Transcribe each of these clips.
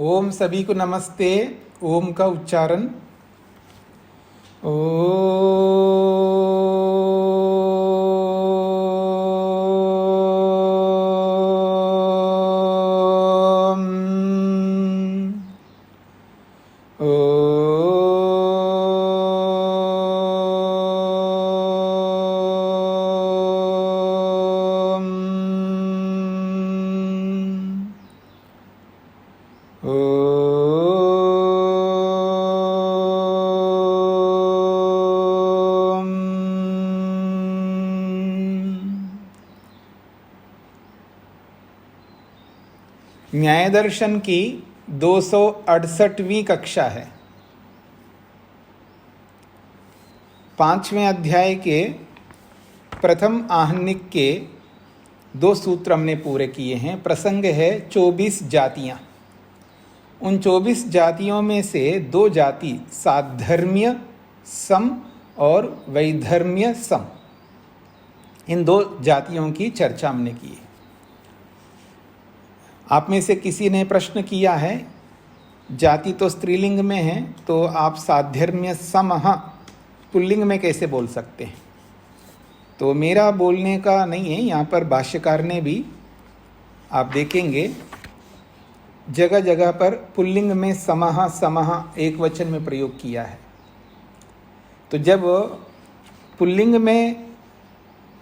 ओम सभी को नमस्ते। ओम का उच्चारण न्याय दर्शन की 268वीं कक्षा है। 5वें अध्याय के प्रथम आहनिक के 2 सूत्र हमने पूरे किए हैं। प्रसंग है 24 जातियां। उन 24 जातियों में से 2 जाति साधर्म्य सम और वैधर्म्य सम, इन 2 जातियों की चर्चा हमने की है। आप में से किसी ने प्रश्न किया है, जाति तो स्त्रीलिंग में है तो आप साधर्म्य समः पुल्लिंग में कैसे बोल सकते हैं? तो मेरा बोलने का नहीं है, यहाँ पर भाष्यकार ने भी आप देखेंगे जगह जगह पर पुल्लिंग में समः समः एक वचन में प्रयोग किया है। तो जब पुल्लिंग में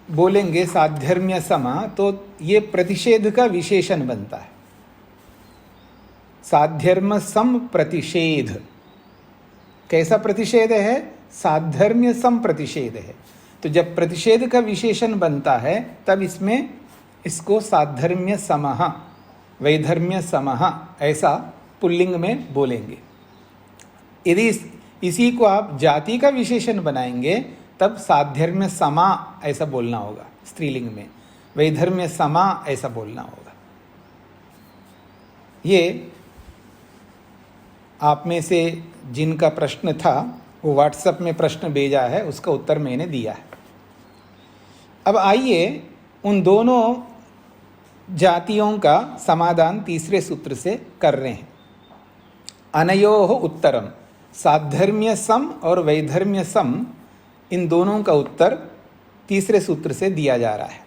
बोलेंगे साधर्म्य समः तो ये प्रतिषेध का विशेषण बनता है। साधर्म सम प्रतिषेध कैसा प्रतिषेध है? साधर्म्य सम प्रतिषेध है। तो जब प्रतिषेध का विशेषण बनता है तब इसमें इसको साधर्म्य समः वैधर्म्य समः ऐसा पुल्लिंग में बोलेंगे। यदि इसी को आप जाति का विशेषण बनाएंगे तब साधर्म्य समा ऐसा बोलना होगा स्त्रीलिंग में, वैधर्म्य समा ऐसा बोलना होगा। ये आप में से जिनका प्रश्न था वो व्हाट्सएप में प्रश्न भेजा है, उसका उत्तर मैंने दिया है। अब आइए उन दोनों जातियों का समाधान तीसरे सूत्र से कर रहे हैं। अनयोः उत्तरम, साधर्म्य सम और वैधर्म्य सम, इन दोनों का उत्तर तीसरे सूत्र से दिया जा रहा है।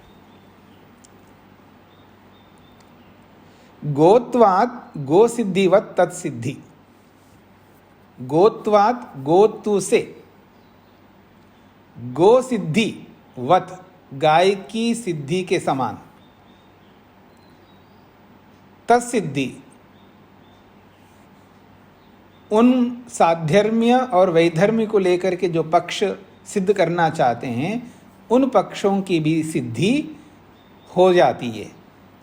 गोत्वात् गो सिद्धिवत् तत्सिद्धि, गोत्वात् गोतु से गो सिद्धि वत गाय की सिद्धि के समान, तत्सिद्धि उन साधर्म्य और वैधर्म्य को लेकर के जो पक्ष सिद्ध करना चाहते हैं उन पक्षों की भी सिद्धि हो जाती है।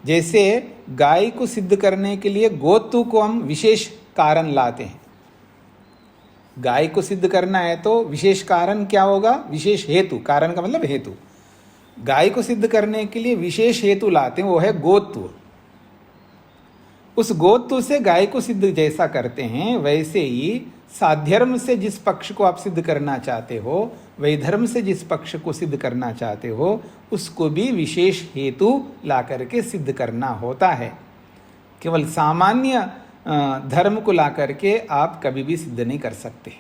जैसे गाय को सिद्ध करने के लिए गोतु को हम विशेष कारण लाते हैं। गाय को सिद्ध करना है तो विशेष कारण क्या होगा? विशेष हेतु। कारण का मतलब हेतु। गाय को सिद्ध करने के लिए विशेष हेतु लाते हैं, वो है गोत्व। उस गोत्व से गाय को सिद्ध जैसा करते हैं वैसे ही साधर्म से जिस पक्ष को आप सिद्ध करना चाहते हो, वैधर्म से जिस पक्ष को सिद्ध करना चाहते हो, उसको भी विशेष हेतु ला करके सिद्ध करना होता है। केवल सामान्य धर्म को ला करके आप कभी भी सिद्ध नहीं कर सकते।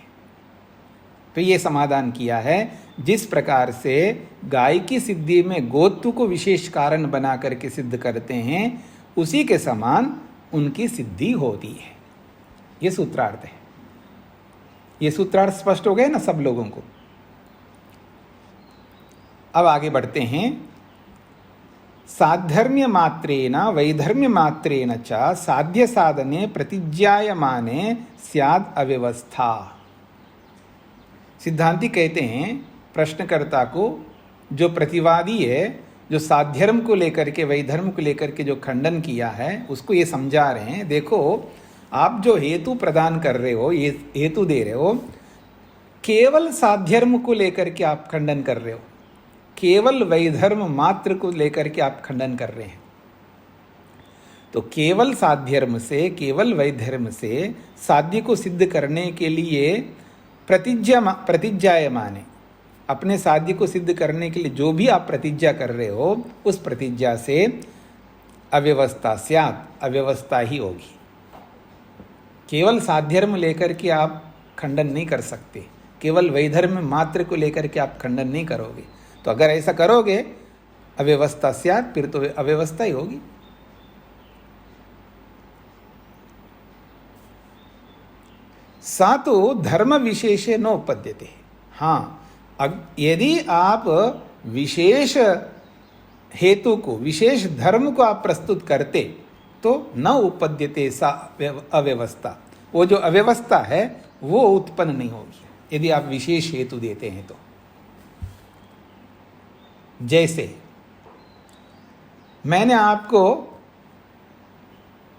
तो ये समाधान किया है। जिस प्रकार से गाय की सिद्धि में गोत्व को विशेष कारण बना करके सिद्ध करते हैं, उसी के समान उनकी सिद्धि होती है। ये सूत्रार्थ है। ये सूत्रार्थ स्पष्ट हो गए ना सब लोगों को? अब आगे बढ़ते हैं। साधर्म्य मात्रेण वैधर्म्य मात्रेण च साध्य साधने प्रतिज्ञायमाने स्याद् अव्यवस्था। सिद्धांती कहते हैं प्रश्नकर्ता को, जो प्रतिवादी है, जो साधर्म को लेकर के वैधर्म को लेकर के जो खंडन किया है, उसको ये समझा रहे हैं, देखो आप जो हेतु प्रदान कर रहे हो, ये हेतु दे रहे हो, केवल साधर्म को लेकर के आप खंडन कर रहे हो, केवल वैधर्म मात्र को लेकर के आप खंडन कर रहे हैं। तो केवल साधर्म से, केवल वैधर्म से साध्य को सिद्ध करने के लिए प्रतिज्ञायमाने, अपने साध्य को सिद्ध करने के लिए जो भी आप प्रतिज्ञा कर रहे हो, उस प्रतिज्ञा से अव्यवस्था स्यात्, अव्यवस्था ही होगी। केवल साध्यर्म लेकर के आप खंडन नहीं कर सकते, केवल वैधर्म मात्र को लेकर के आप खंडन नहीं करोगे। तो अगर ऐसा करोगे अव्यवस्था स्यात्, फिर तो अव्यवस्था ही होगी। सा तो धर्म विशेषे नोपद्यते। हाँ, यदि आप विशेष हेतु को, विशेष धर्म को आप प्रस्तुत करते तो न उपद्यते सा अव्यवस्था, वो जो अव्यवस्था है वो उत्पन्न नहीं होगी यदि आप विशेष हेतु देते हैं तो। जैसे मैंने आपको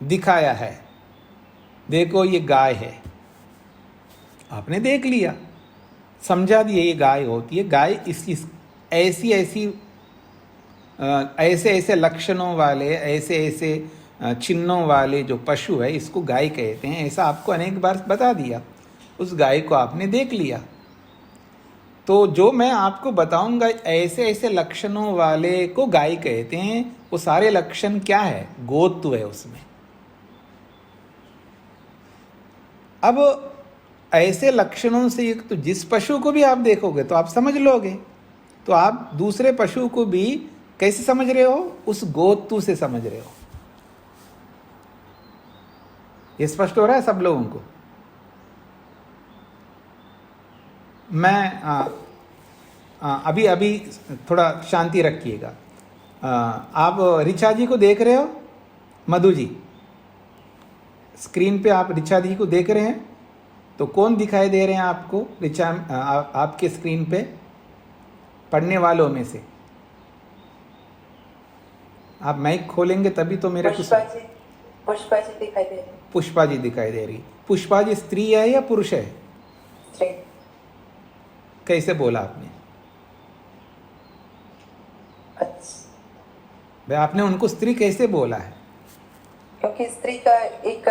दिखाया है, देखो ये गाय है, आपने देख लिया, समझा दिया ये गाय होती है। गाय इस ऐसी ऐसे ऐसे लक्षणों वाले, ऐसे ऐसे चिन्हों वाले जो पशु है इसको गाय कहते हैं, ऐसा आपको अनेक बार बता दिया। उस गाय को आपने देख लिया, तो जो मैं आपको बताऊंगा ऐसे ऐसे लक्षणों वाले को गाय कहते हैं, वो सारे लक्षण क्या है? गोत्व है उसमें। अब ऐसे लक्षणों से युक्त जिस पशु को भी आप देखोगे तो आप समझ लोगे। तो आप दूसरे पशु को भी कैसे समझ रहे हो? उस गोत्व से समझ रहे हो। ये स्पष्ट हो रहा है सब लोगों को? मैं अभी थोड़ा शांति रखिएगा। आप ऋचा जी को देख रहे हो? मधु जी, स्क्रीन पे आप ऋचा जी को देख रहे हैं? तो कौन दिखाई दे रहे हैं आपको ऋचा, आपके स्क्रीन पे पढ़ने वालों में से? आप माइक खोलेंगे तभी तो मेरे पुष्पा जी दिखाई दे रही। पुष्पा जी दिखाई दे रही। पुष्पा जी स्त्री है या पुरुष है? स्त्री। कैसे बोला आपने? अच्छा, भाई आपने उनको स्त्री कैसे बोला है? क्योंकि स्त्री का एक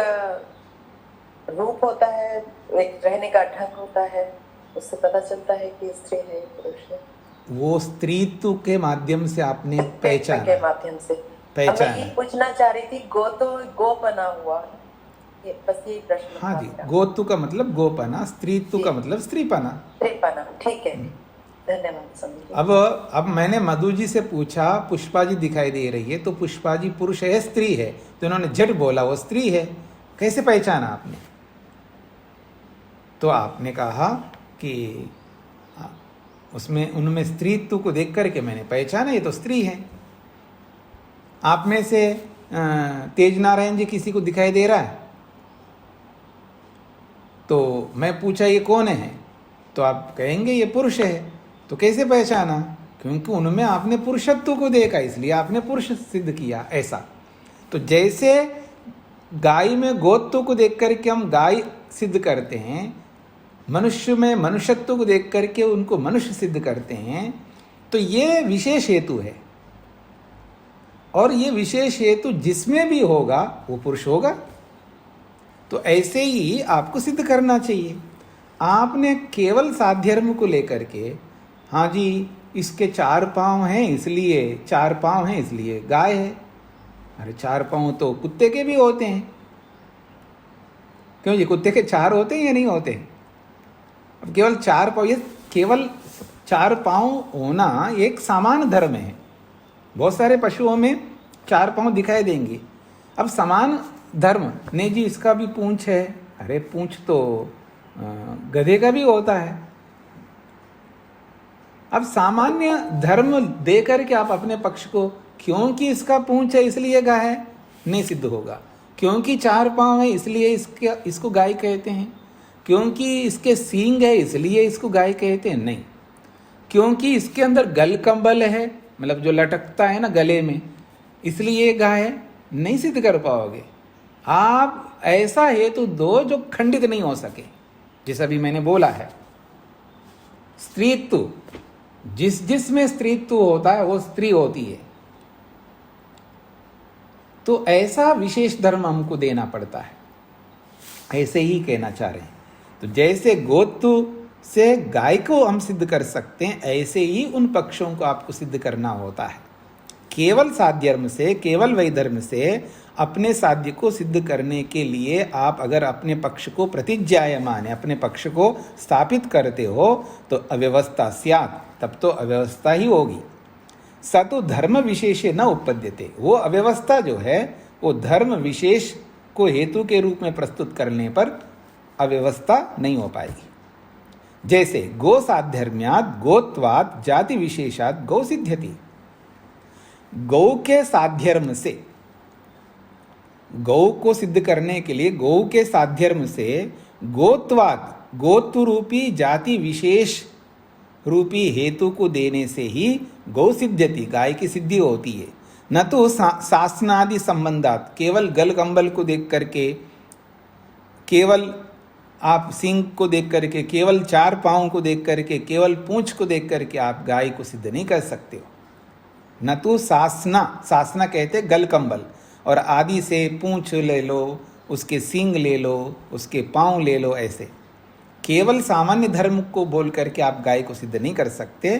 रूप होता है, एक रहने का ढंग होता है, उससे पता चलता है कि स्त्री है पुरुष है। वो स्त्रीत्व के माध्यम से आपने पहचाना, के माध्यम से पहचाना। मैं ये पूछना चाह रही थी, गो तो गो बना हुआ, ये बस यही प्रश्न। हाँ जी, गोत्व का मतलब गोपना, स्त्रीत्व का मतलब स्त्रीपना। स्त्रीपना, ठीक है, धन्यवाद समझ। अब मैंने मधु जी से पूछा, पुष्पा जी दिखाई दे रही है, तो पुष्पा जी पुरुष है स्त्री है? तो उन्होंने झट बोला वो स्त्री है। कैसे पहचाना आपने? तो आपने कहा कि उसमें उनमें स्त्रीत्व को देख करके मैंने पहचाना ये तो स्त्री है। आप में से तेज नारायण जी किसी को दिखाई दे रहा है? तो मैं पूछा ये कौन है, तो आप कहेंगे ये पुरुष है। तो कैसे पहचाना? क्योंकि उनमें आपने पुरुषत्व को देखा, इसलिए आपने पुरुष सिद्ध किया। ऐसा तो जैसे गाय में गोत्व को देख करके हम गाय सिद्ध करते हैं, मनुष्य में मनुष्यत्व को देख करके उनको मनुष्य सिद्ध करते हैं, तो ये विशेष हेतु है। और ये विशेष हेतु जिसमें भी होगा वो पुरुष होगा। तो ऐसे ही आपको सिद्ध करना चाहिए। आपने केवल साध्यर्म को लेकर के, हाँ जी इसके 4 पाँव हैं इसलिए 4 पाँव हैं इसलिए गाय है। अरे 4 पाँव तो कुत्ते के भी होते हैं। क्यों जी, कुत्ते के 4 होते हैं या नहीं होते? अब केवल 4 पाँव, ये केवल 4 पाँव होना एक समान धर्म है। बहुत सारे पशुओं में 4 पाँव दिखाई देंगे। अब समान धर्म, नहीं जी इसका भी पूंछ है, अरे पूंछ तो गधे का भी होता है। अब सामान्य धर्म दे करके आप अपने पक्ष को, क्योंकि इसका पूंछ है इसलिए गाय है, नहीं सिद्ध होगा। क्योंकि 4 पाँव है इसलिए इसको गाय कहते हैं, क्योंकि इसके सींग है इसलिए इसको गाय कहते हैं, नहीं। क्योंकि इसके अंदर गल कंबल है, मतलब जो लटकता है ना गले में, इसलिए गाय है, नहीं सिद्ध कर पाओगे। आप ऐसा हेतु दो जो खंडित नहीं हो सके। जैसा भी मैंने बोला है, स्त्रीत्व, जिसमें स्त्रीत्व होता है वो स्त्री होती है। तो ऐसा विशेष धर्म हमको देना पड़ता है। ऐसे ही कहना चाह रहे हैं। तो जैसे गोत्व से गाय को हम सिद्ध कर सकते हैं, ऐसे ही उन पक्षों को आपको सिद्ध करना होता है। केवल साध्यर्म से, केवल वैधर्म से अपने साध्य को सिद्ध करने के लिए आप अगर अपने पक्ष को प्रतिज्ञायमान है, अपने पक्ष को स्थापित करते हो तो अव्यवस्था स्यात्, तब तो अव्यवस्था ही होगी। स तो धर्म विशेषे न उपपद्यते, वो अव्यवस्था जो है वो धर्म विशेष को हेतु के रूप में प्रस्तुत करने पर अव्यवस्था नहीं हो पाएगी। जैसे गो साध्यर्म्यात् गोत्वात् जाति विशेषात् गौ सिद्ध्यति। गौ के साध्यर्म से, गौ को सिद्ध करने के लिए गौ के साध्यर्म से गोत्वात्, गोत्व रूपी जाति विशेष रूपी हेतु को देने से ही गौ सिद्ध्यति, गाय की सिद्धि होती है। न तो शासनादि संबंधात, केवल गल कंबल को देख करके, केवल आप सिंह को देख करके, केवल चार पाँव को देख करके, केवल पूंछ को देख करके आप गाय को सिद्ध नहीं कर सकते हो। न तो शासना, शासना कहते गल कंबल, और आदि से पूंछ ले लो, उसके सींग ले लो, उसके पाँव ले लो, ऐसे केवल सामान्य धर्म को बोल करके आप गाय को सिद्ध नहीं कर सकते।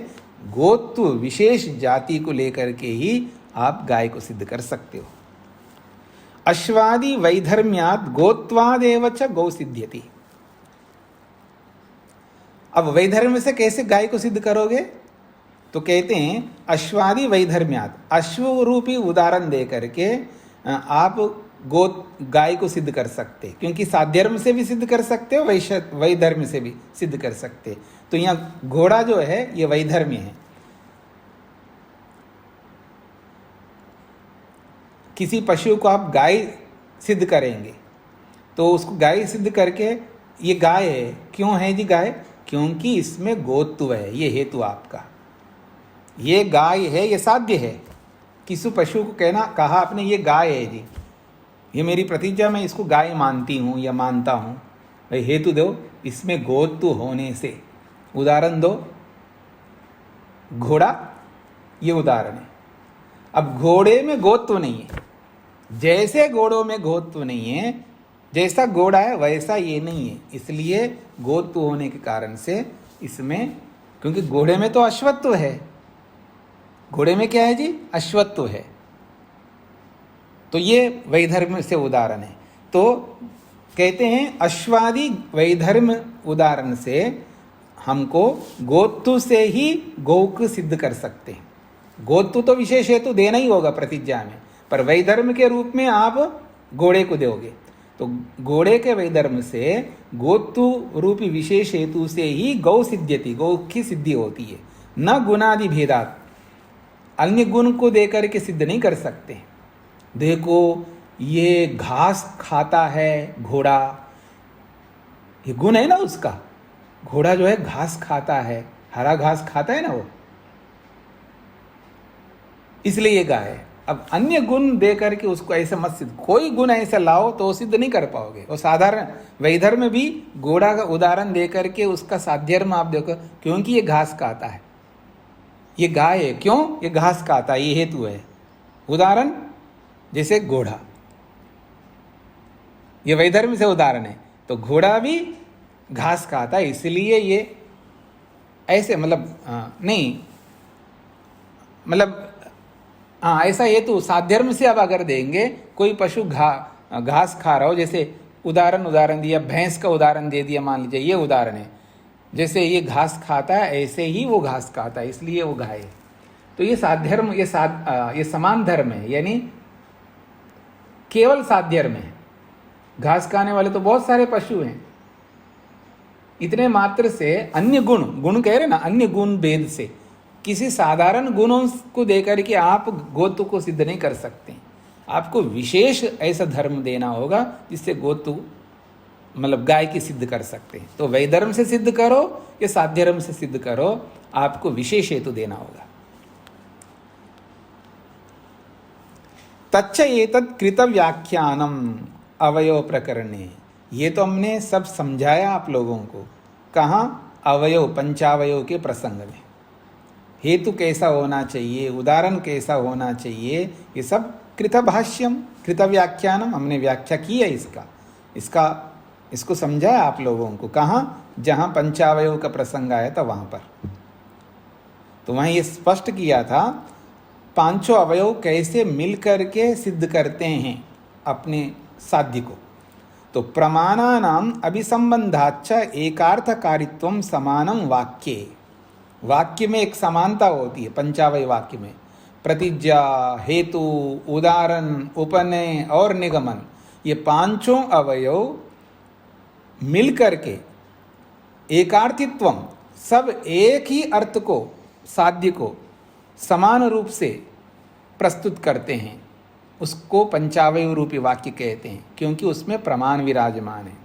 गोत्व विशेष जाति को लेकर के ही आप गाय को सिद्ध कर सकते हो। अश्वादि वैधर्म्यात् गोत्वादेव च गौ सिद्ध्यति। अब वैधर्म से कैसे गाय को सिद्ध करोगे? तो कहते हैं अश्वादि वैधर्म्यात्, अश्व रूपी उदाहरण दे करके आप गाय को सिद्ध कर सकते, क्योंकि साध्यर्म से भी सिद्ध कर सकते हो, वैधर्म से भी सिद्ध कर सकते। तो यहाँ घोड़ा जो है ये वैधर्म्य है। किसी पशु को आप गाय सिद्ध करेंगे तो उसको गाय सिद्ध करके ये गाय है, क्यों है जी गाय? क्योंकि इसमें गोत्व है, ये हेतु आपका, ये गाय है, ये साध्य है। किसी पशु को कहा आपने ये गाय है जी, ये मेरी प्रतिज्ञा, मैं इसको गाय मानती हूँ या मानता हूँ, भाई हेतु दो, इसमें गोत्व होने से। उदाहरण दो, घोड़ा, ये उदाहरण है। अब घोड़े में गोत्व नहीं है, जैसे घोड़ों में गोत्व नहीं है, जैसा घोड़ा है वैसा ये नहीं है, इसलिए गोत्व होने के कारण से इसमें, क्योंकि घोड़े में तो अश्वत्व है, घोड़े में क्या है जी? अश्वत्व है। तो ये वैधर्म से उदाहरण है। तो कहते हैं अश्वादि वैधर्म उदाहरण से हमको गोत्व से ही गौ को सिद्ध कर सकते हैं। गोत्व तो विशेष हेतु देना ही होगा प्रतिज्ञा में, पर वैधर्म के रूप में आप घोड़े को दोगे। तो घोड़े के वैधर्म से गोत्व रूपी विशेष हेतु से ही गौ सिद्ध्यति, गौ की सिद्धि होती है। न गुणादि भेदात, अन्य गुण को देकर के सिद्ध नहीं कर सकते। देखो ये घास खाता है घोड़ा, ये गुण है ना उसका, घोड़ा जो है घास खाता है, हरा घास खाता है ना वो, इसलिए ये गाय है। अब अन्य गुण दे करके उसको ऐसे मत सिद्ध, कोई गुण ऐसा लाओ तो सिद्ध नहीं कर पाओगे। और साधारण वैधर्म भी घोड़ा का उदाहरण दे करके उसका साध्यर्म आप देखो, क्योंकि ये घास खाता है, ये गाय है, क्यों? ये घास खाता है, ये हेतु है। उदाहरण जैसे घोड़ा, ये वैधर्म से उदाहरण है। तो घोड़ा भी घास खाता है, इसलिए ये ऐसे, मतलब नहीं, मतलब हाँ ऐसा हेतु साध्यर्म से अब अगर देंगे, कोई पशु घास खा रहा हो, जैसे उदाहरण दिया, भैंस का उदाहरण दे दिया, मान लीजिए ये उदाहरण है, जैसे ये घास खाता है ऐसे ही वो घास खाता है, इसलिए वो गाय है। तो ये साध्यर्म, ये समान धर्म है, यानी केवल साध्यर्म है। घास खाने वाले तो बहुत सारे पशु हैं, इतने मात्र से अन्य गुण कह रहे ना, अन्य गुण भेद से किसी साधारण गुणों को देकर के आप गोत्व को सिद्ध नहीं कर सकते। आपको विशेष ऐसा धर्म देना होगा जिससे गोत्व, मतलब गाय की सिद्ध कर सकते हैं। तो वैधर्म से सिद्ध करो या साध्यर्म से सिद्ध करो, आपको विशेष हेतु देना होगा। तच्च एतत् कृत व्याख्यानम अवयव प्रकरणे, ये तो हमने सब समझाया आप लोगों को। कहाँ? अवयव, पंचावयव के प्रसंग में। हेतु कैसा होना चाहिए, उदाहरण कैसा होना चाहिए, ये सब कृत भाष्यम, कृत व्याख्यानम, हमने व्याख्या की है इसको समझाया आप लोगों को। कहाँ? जहाँ पंचावयव का प्रसंग आया था वहाँ पर। तो वहाँ ये स्पष्ट किया था पांचों अवयव कैसे मिल करके सिद्ध करते हैं, अपने साध्य को। तो प्रमाणानाम अभिसंबंधाच्च एकार्थकारित्वम समानम वाक्ये। वाक्य में एक समानता होती है पंचावय वाक्य में। प्रतिज्ञा, हेतु, उदाहरण, उपनय और निगमन, ये पांचों अवयव मिलकर के एकार्थित्वम, सब एक ही अर्थ को, साध्य को समान रूप से प्रस्तुत करते हैं। उसको पंचावय रूपी वाक्य कहते हैं, क्योंकि उसमें प्रमाण विराजमान है।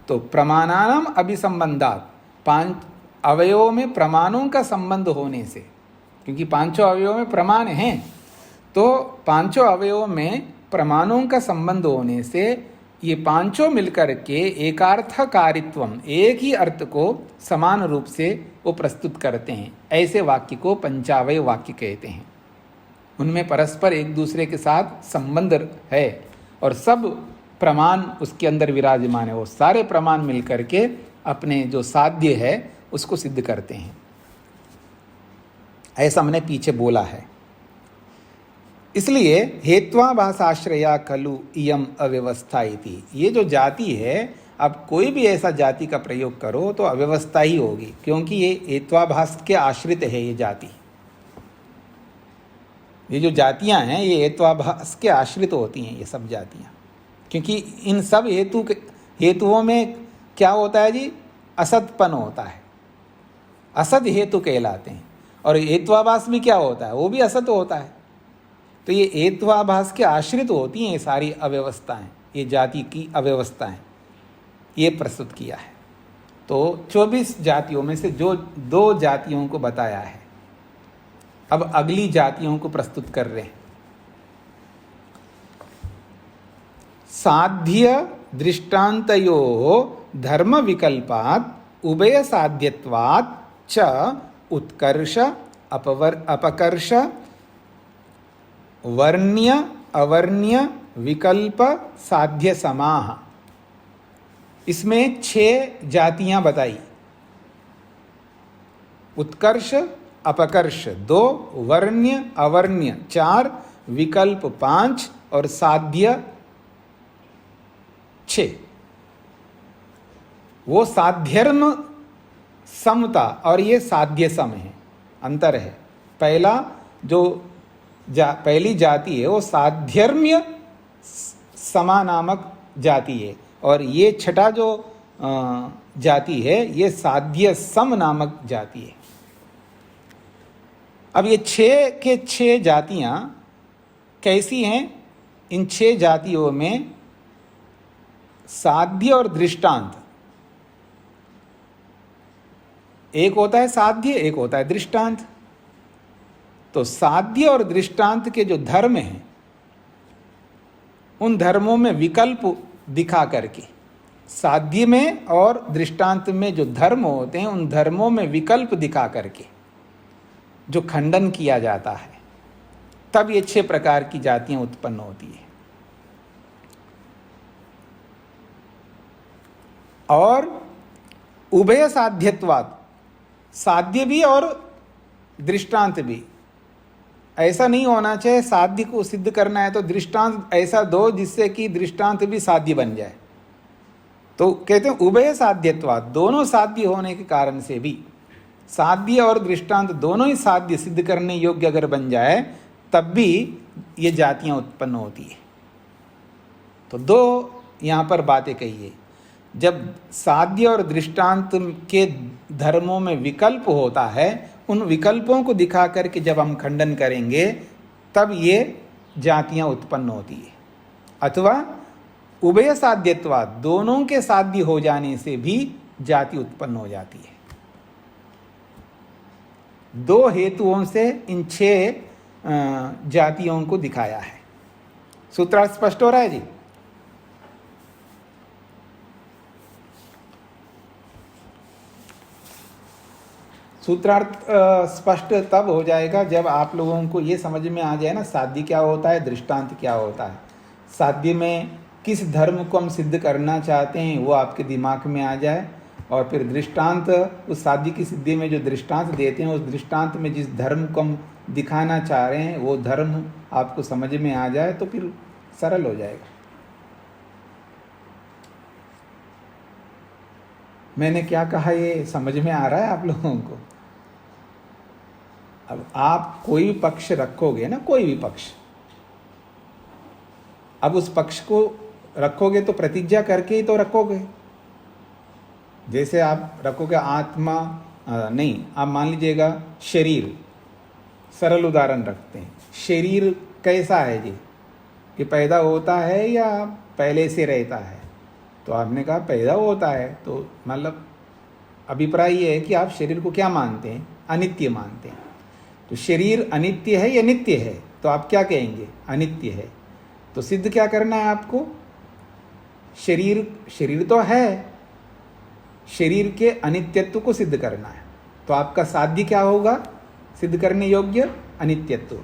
तो प्रमाणानाम अभिसंबंधात, पांच अवयवों में प्रमाणों का संबंध होने से, क्योंकि पांचों अवयवों में प्रमाण हैं, तो पांचों अवयवों में प्रमाणों का संबंध होने से ये पांचों मिलकर के एकार्थकारित्वम, एक ही अर्थ को समान रूप से वो प्रस्तुत करते हैं। ऐसे वाक्य को पंचावय वाक्य कहते हैं। उनमें परस्पर एक दूसरे के साथ संबंध है और सब प्रमाण उसके अंदर विराजमान है। वो सारे प्रमाण मिलकर के अपने जो साध्य है उसको सिद्ध करते हैं। ऐसा हमने पीछे बोला है। इसलिए हेत्वाभासाश्रया खलु इयम अव्यवस्था इति, ये जो जाति है, अब कोई भी ऐसा जाति का प्रयोग करो तो अव्यवस्था ही होगी, क्योंकि ये हेत्वाभास के आश्रित है। ये जाति, ये जो जातियां हैं ये हेत्वाभास के आश्रित होती हैं, ये सब जातियां। क्योंकि इन सब हेतुओं में क्या होता है जी, असतपन होता है, असत हेतु कहलाते हैं। और हेत्वाभास भी क्या होता है, वो भी असत होता है। तो ये हेत्वाभास के आश्रित होती हैं ये सारी अव्यवस्थाएं, ये जाति की अव्यवस्थाएं, ये प्रस्तुत किया है। तो 24 जातियों में से जो 2 जातियों को बताया है, अब अगली जातियों को प्रस्तुत कर रहे हैं। साध्य दृष्टान्तयो धर्म विकल्पात् उभय साध्यत्वात् च उत्कर्ष अपकर्ष वर्ण्य अवर्ण्य विकल्प साध्य समाह। इसमें 6 जातियां बताई। उत्कर्ष अपकर्ष 2, वर्ण्य अवर्ण्य 4, विकल्प 5 और साध्य 6। वो साध्यर्म समता और ये साध्य सम है, अंतर है। पहला जो पहली जाति है वो साध्यर्म्य समा नामक जाति है, और ये छठा जो जाति है ये साध्य सम नामक जाति है। अब ये 6 के 6 जातियां कैसी हैं? इन 6 जातियों में साध्य और दृष्टांत, एक होता है साध्य, एक होता है दृष्टांत। तो साध्य और दृष्टांत के जो धर्म हैं, उन धर्मों में विकल्प दिखा करके, साध्य में और दृष्टांत में जो धर्म होते हैं उन धर्मों में विकल्प दिखा करके जो खंडन किया जाता है, तब ये 6 प्रकार की जातियां उत्पन्न होती है। और उभय साध्यत्वात्, साध्य भी और दृष्टांत भी। ऐसा नहीं होना चाहिए साध्य को सिद्ध करना है तो दृष्टांत ऐसा दो जिससे कि दृष्टांत भी साध्य बन जाए। तो कहते हैं उभय साध्यत्वात्, दोनों साध्य होने के कारण से भी, साध्य और दृष्टांत दोनों ही साध्य सिद्ध करने योग्य अगर बन जाए तब भी ये जातियां उत्पन्न होती है। तो 2 यहाँ पर बातें कही है। जब साध्य और दृष्टांत के धर्मों में विकल्प होता है, उन विकल्पों को दिखा करके जब हम खंडन करेंगे तब ये जातियां उत्पन्न होती है। अथवा उभय साध्यत्वात्, दोनों के साध्य हो जाने से भी जाति उत्पन्न हो जाती है। 2 हेतुओं से इन 6 जातियों को दिखाया है। सूत्रार्थ स्पष्ट हो रहा है जी? सूत्रार्थ स्पष्ट तब हो जाएगा जब आप लोगों को ये समझ में आ जाए ना, साध्य क्या होता है, दृष्टांत क्या होता है। साध्य में किस धर्म को हम सिद्ध करना चाहते हैं वो आपके दिमाग में आ जाए, और फिर दृष्टांत, उस साध्य की सिद्धि में जो दृष्टांत देते हैं उस दृष्टांत में जिस धर्म को हम दिखाना चाह रहे हैं वो धर्म आपको समझ में आ जाए तो फिर सरल हो जाएगा। मैंने क्या कहा ये समझ में आ रहा है आप लोगों को? अब आप कोई भी पक्ष रखोगे ना, कोई भी पक्ष, अब उस पक्ष को रखोगे तो प्रतिज्ञा करके ही तो रखोगे। जैसे आप रखोगे आत्मा, नहीं, आप मान लीजिएगा शरीर, सरल उदाहरण रखते हैं। शरीर कैसा है जी? कि पैदा होता है या पहले से रहता है? तो आपने कहा पैदा होता है, तो मतलब अभिप्राय ये है कि आप शरीर को क्या मानते हैं? अनित्य मानते हैं। तो शरीर अनित्य है या नित्य है? तो आप क्या कहेंगे? अनित्य है। तो सिद्ध क्या करना है आपको? शरीर तो है, शरीर के अनित्यत्व को सिद्ध करना है। तो आपका साध्य क्या होगा सिद्ध करने योग्य? अनित्यत्व।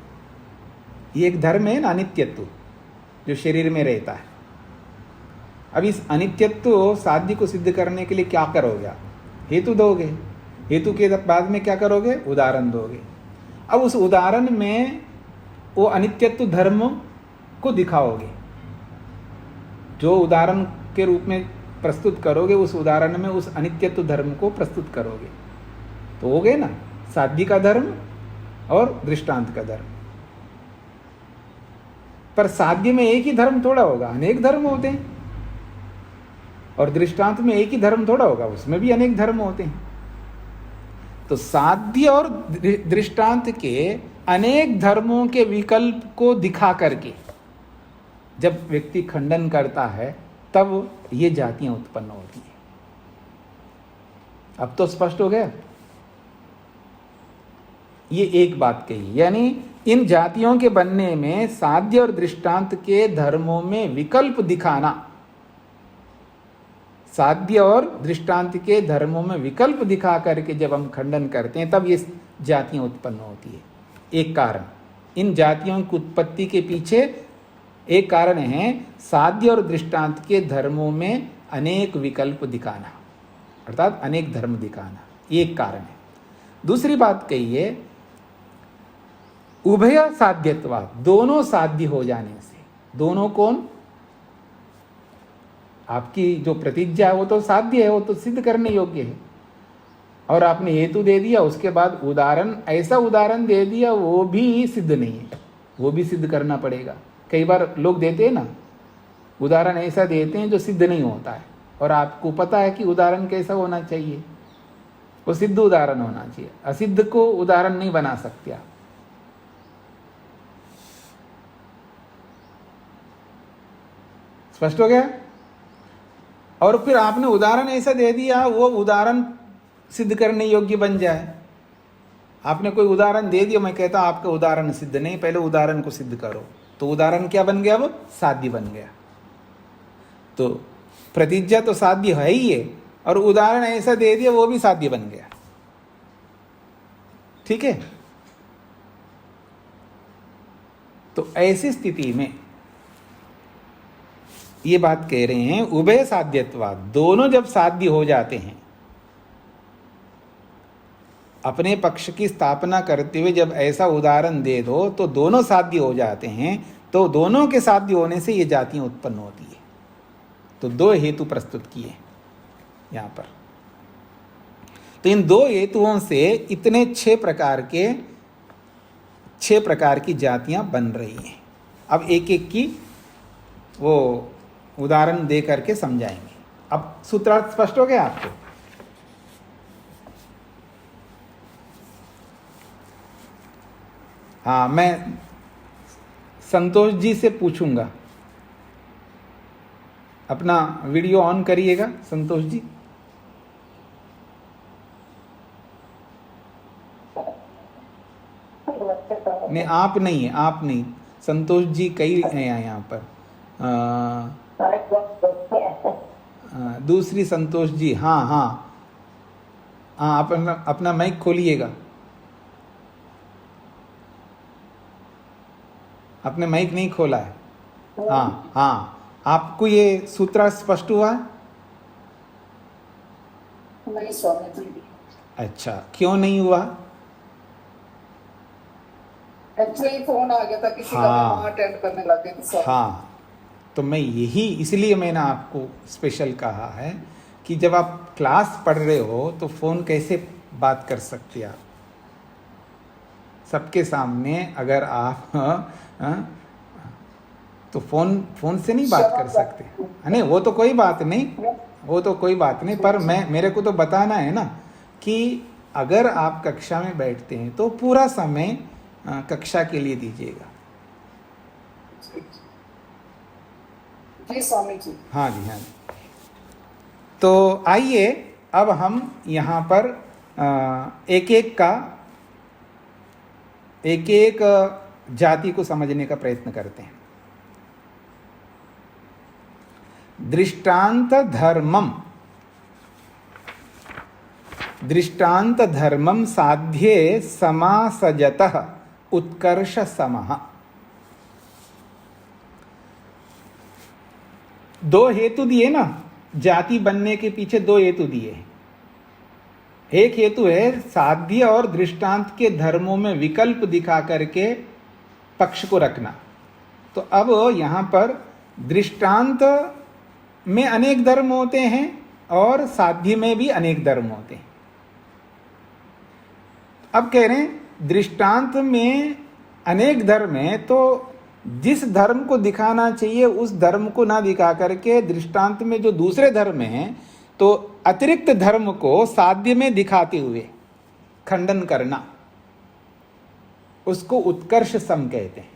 ये एक धर्म है ना, अनित्यत्व, जो शरीर में रहता है। अब इस अनित्यत्व साध्य को सिद्ध करने के लिए क्या करोगे आप? हेतु दोगे। हेतु के बाद में क्या करोगे? उदाहरण दोगे। अब उस उदाहरण में वो अनित्यत्व धर्म को दिखाओगे। जो उदाहरण के रूप में प्रस्तुत करोगे, उस उदाहरण में उस अनित्यत्व धर्म को प्रस्तुत करोगे। तो हो गए ना साध्य का धर्म और दृष्टांत का धर्म। पर साध्य में एक ही धर्म थोड़ा होगा, अनेक धर्म होते हैं। और दृष्टांत में एक ही धर्म थोड़ा होगा, उसमें भी अनेक धर्म होते हैं। तो साध्य और दृष्टांत के अनेक धर्मों के विकल्प को दिखा करके जब व्यक्ति खंडन करता है, तब ये जातियां उत्पन्न होती हैं। अब तो स्पष्ट हो गया। ये एक बात कही, यानी इन जातियों के बनने में साध्य और दृष्टांत के धर्मों में विकल्प दिखाना, साध्य और दृष्टांत के धर्मों में विकल्प दिखा करके जब हम खंडन करते हैं, तब ये जातियां उत्पन्न होती है। एक कारण, इन जातियों की उत्पत्ति के पीछे एक कारण है साध्य और दृष्टांत के धर्मों में अनेक विकल्प दिखाना, अर्थात अनेक धर्म दिखाना, एक कारण है। दूसरी बात कही है उभय साध्यत्वात्, दोनों साध्य हो जाने से। दोनों कौन? आपकी जो प्रतिज्ञा है वो तो साध्य है, वो तो सिद्ध करने योग्य है। और आपने हेतु दे दिया, उसके बाद उदाहरण, ऐसा उदाहरण दे दिया वो भी सिद्ध नहीं है, वो भी सिद्ध करना पड़ेगा। कई बार लोग देते हैं ना, उदाहरण ऐसा देते हैं जो सिद्ध नहीं होता है, और आपको पता है कि उदाहरण कैसा होना चाहिए, वो सिद्ध उदाहरण होना चाहिए। असिद्ध को उदाहरण नहीं बना सकते आप। स्पष्ट हो गया? और फिर आपने उदाहरण ऐसा दे दिया, वो उदाहरण सिद्ध करने योग्य बन जाए। आपने कोई उदाहरण दे दिया, मैं कहता आपका उदाहरण सिद्ध नहीं, पहले उदाहरण को सिद्ध करो। तो उदाहरण क्या बन गया? वो साध्य बन गया। तो प्रतिज्ञा तो साध्य है ही है, और उदाहरण ऐसा दे दिया वो भी साध्य बन गया। ठीक है? तो ऐसी स्थिति में ये बात कह रहे हैं उभय साध्यत्वात्, दोनों जब साध्य हो जाते हैं, अपने पक्ष की स्थापना करते हुए जब ऐसा उदाहरण दे दो तो दोनों साध्य हो जाते हैं। तो दोनों के साध्य होने से ये जातियां उत्पन्न होती है। तो दो हेतु प्रस्तुत किए यहां पर। तो इन दो हेतुओं से इतने 6 प्रकार की जातियां बन रही हैं। अब एक एक की वो उदाहरण दे करके समझाएंगे। अब सूत्रार्थ स्पष्ट हो गया आपको? हाँ, मैं संतोष जी से पूछूंगा। अपना वीडियो ऑन करिएगा संतोष जी। नहीं, आप नहीं है, आप नहीं, संतोष जी कई हैं यहाँ पर। दूसरी संतोष जी, हाँ हाँ हाँ, अपना माइक खोलिएगा। आपने माइक नहीं खोला है। हाँ हाँ, आपको ये सूत्र स्पष्ट हुआ? नहीं स्वामी जी। अच्छा, क्यों नहीं हुआ? एक्चुअली फोन आ गया था किसी का, मैं वहां अटेंड करने लग गई थी। हाँ, तो मैं यही, इसलिए मैंने आपको स्पेशल कहा है कि जब आप क्लास पढ़ रहे हो तो फोन कैसे बात कर सकते आप सबके सामने? अगर आप तो फोन से नहीं बात कर सकते। नहीं, वो तो कोई बात नहीं, वो तो कोई बात नहीं, पर मेरे को तो बताना है ना कि अगर आप कक्षा में बैठते हैं तो पूरा समय कक्षा के लिए दीजिएगा। जी स्वामी जी। हाँ जी, हाँ जी। तो आइए अब हम यहाँ पर एक एक जाति को समझने का प्रयत्न करते हैं। दृष्टांत धर्मम साध्ये समासजतः उत्कर्ष समः। दो हेतु दिए ना, जाति बनने के पीछे दो हेतु दिए। एक हेतु है साध्य और दृष्टांत के धर्मों में विकल्प दिखा करके पक्ष को रखना। तो अब यहां पर दृष्टांत में अनेक धर्म होते हैं और साध्य में भी अनेक धर्म होते हैं। अब कह रहे हैं दृष्टांत में अनेक धर्म है, तो जिस धर्म को दिखाना चाहिए उस धर्म को ना दिखा करके दृष्टांत में जो दूसरे धर्म हैं तो अतिरिक्त धर्म को साध्य में दिखाते हुए खंडन करना, उसको उत्कर्ष सम कहते हैं।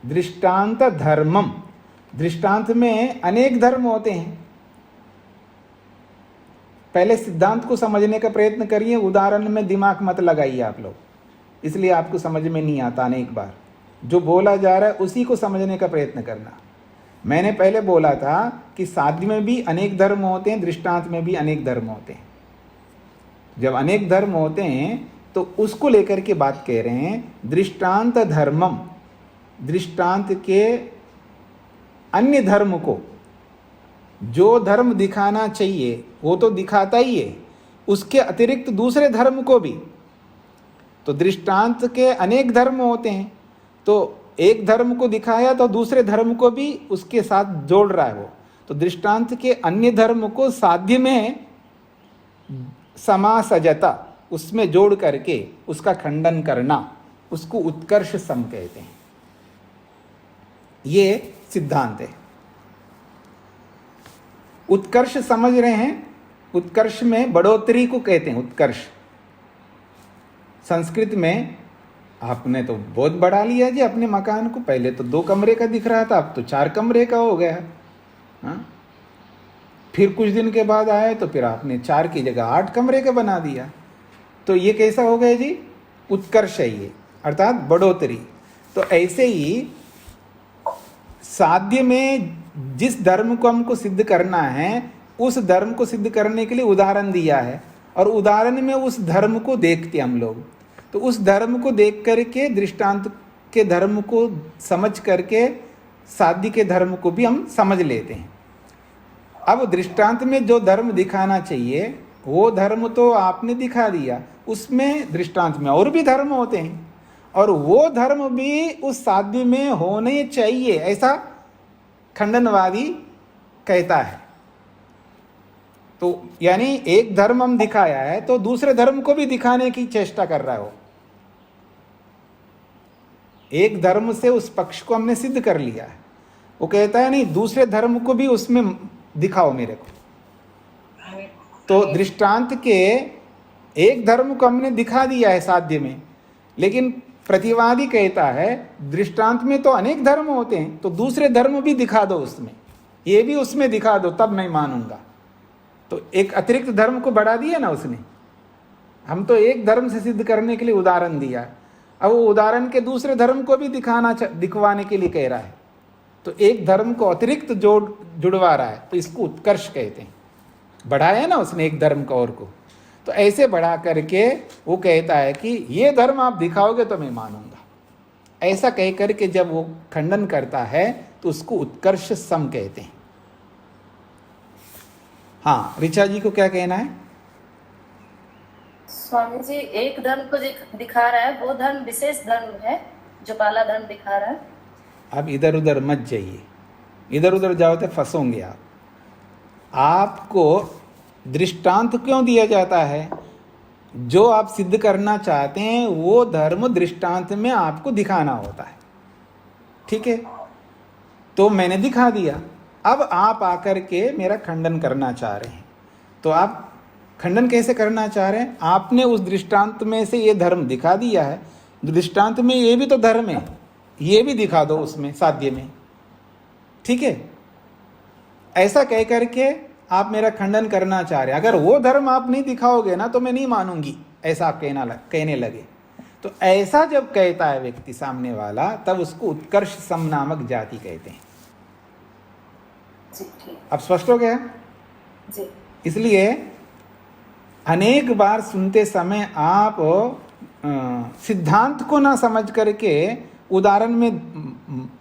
दृष्टांत धर्मम, दृष्टांत में अनेक धर्म होते हैं। पहले सिद्धांत को समझने का प्रयत्न करिए, उदाहरण में दिमाग मत लगाइए आप लोग, इसलिए आपको समझ में नहीं आता। अनेक बार जो बोला जा रहा है उसी को समझने का प्रयत्न करना। मैंने पहले बोला था कि साध्य में भी अनेक धर्म होते हैं, दृष्टांत में भी अनेक धर्म होते हैं। जब अनेक धर्म होते हैं तो उसको लेकर के बात कह रहे हैं। दृष्टांत धर्मम, दृष्टांत के अन्य धर्म को, जो धर्म दिखाना चाहिए वो तो दिखाता ही है, उसके अतिरिक्त दूसरे धर्म को भी। तो दृष्टांत के अनेक धर्म होते हैं, तो एक धर्म को दिखाया तो दूसरे धर्म को भी उसके साथ जोड़ रहा है वो। तो दृष्टांत के अन्य धर्म को साध्य में समासजता, उसमें जोड़ करके उसका खंडन करना, उसको उत्कर्ष सम कहते हैं। ये सिद्धांत है। उत्कर्ष समझ रहे हैं? उत्कर्ष में बढ़ोतरी को कहते हैं उत्कर्ष। संस्कृत में आपने तो बहुत बढ़ा लिया जी अपने मकान को। पहले तो 2 कमरे का दिख रहा था, अब तो 4 कमरे का हो गया। हाँ, फिर कुछ दिन के बाद आए तो फिर आपने 4 की जगह 8 कमरे का बना दिया। तो ये कैसा हो गया जी? उत्कर्ष है ये, अर्थात बढ़ोतरी। तो ऐसे ही साध्य में जिस धर्म को हमको सिद्ध करना है उस धर्म को सिद्ध करने के लिए उदाहरण दिया है, और उदाहरण में उस धर्म को देखते हम लोग। तो उस धर्म को देख करके दृष्टांत के धर्म को समझ करके साध्य के धर्म को भी हम समझ लेते हैं। अब दृष्टांत में जो धर्म दिखाना चाहिए वो धर्म तो आपने दिखा दिया, उसमें दृष्टांत में और भी धर्म होते हैं, और वो धर्म भी उस साध्य में होने चाहिए, ऐसा खंडनवादी कहता है। तो यानी एक धर्म हम दिखाया है तो दूसरे धर्म को भी दिखाने की चेष्टा कर रहा है वो। एक धर्म से उस पक्ष को हमने सिद्ध कर लिया है, वो कहता है नहीं दूसरे धर्म को भी उसमें दिखाओ मेरे को। तो दृष्टांत के एक धर्म को हमने दिखा दिया है साध्य में, लेकिन प्रतिवादी कहता है दृष्टांत में तो अनेक धर्म होते हैं, तो दूसरे धर्म भी दिखा दो उसमें, ये भी उसमें दिखा दो, तब मैं मानूंगा। तो एक अतिरिक्त धर्म को बढ़ा दिया ना उसने। हम तो एक धर्म से सिद्ध करने के लिए उदाहरण दिया, अब वो उदाहरण के दूसरे धर्म को भी दिखवाने के लिए कह रहा है। तो एक धर्म को अतिरिक्त जुड़वा रहा है, तो इसको उत्कर्ष कहते हैं। बढ़ाया ना उसने एक धर्म को और को, तो ऐसे बढ़ा करके वो कहता है कि ये धर्म आप दिखाओगे तो मैं मानूंगा। ऐसा कह करके जब वो खंडन करता है तो उसको उत्कर्ष सम कहते हैं। हाँ, ऋचा जी को क्या कहना है? स्वामी जी, एक धर्म को दिखा रहा है, वो धर्म विशेष धर्म है जो काला धर्म दिखा रहा है। अब इधर उधर मत जाइए, इधर उधर जाओ तो फंसोगे आप। आपको दृष्टांत क्यों दिया जाता है? जो आप सिद्ध करना चाहते हैं वो धर्म दृष्टांत में आपको दिखाना होता है, ठीक है? तो मैंने दिखा दिया, अब आप आकर के मेरा खंडन करना चाह रहे हैं। तो आप खंडन कैसे करना चाह रहे हैं? आपने उस दृष्टांत में से ये धर्म दिखा दिया है, दृष्टांत में ये भी तो धर्म है, ये भी दिखा दो उसमें साध्य में, ठीक है? ऐसा कह करके आप मेरा खंडन करना चाह रहे हैं। अगर वो धर्म आप नहीं दिखाओगे ना तो मैं नहीं मानूंगी, ऐसा आप कहने लगे। तो ऐसा जब कहता है व्यक्ति सामने वाला, तब उसको उत्कर्ष सम नामक जाति कहते हैं। जी ठीक। अब स्पष्ट हो गया? जी इसलिए अनेक बार सुनते समय आप सिद्धांत को ना समझ करके उदाहरण में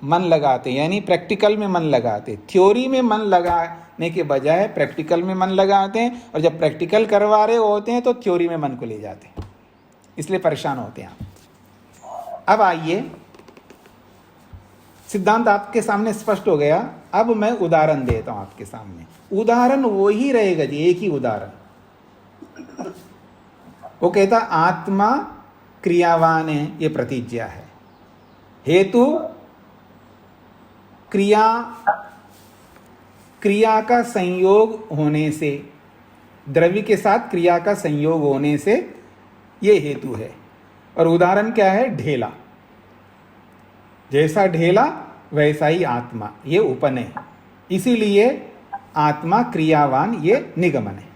मन लगाते, यानी प्रैक्टिकल में मन लगाते। थ्योरी में मन लगाने के बजाय प्रैक्टिकल में मन लगाते हैं, और जब प्रैक्टिकल करवा रहे होते हैं तो थ्योरी में मन को ले जाते हैं, इसलिए परेशान होते हैं आप। अब आइए, सिद्धांत आपके सामने स्पष्ट हो गया। अब मैं उदाहरण देता हूं आपके सामने। उदाहरण वो ही रहेगा जी, एक ही उदाहरण। वो कहता आत्मा क्रियावान है, ये प्रतिज्ञा है। हेतु क्रिया का संयोग होने से, द्रव्य के साथ क्रिया का संयोग होने से ये हेतु है। और उदाहरण क्या है? ढेला। जैसा ढेला वैसा ही आत्मा, ये उपनय। इसीलिए आत्मा क्रियावान, ये निगमन है।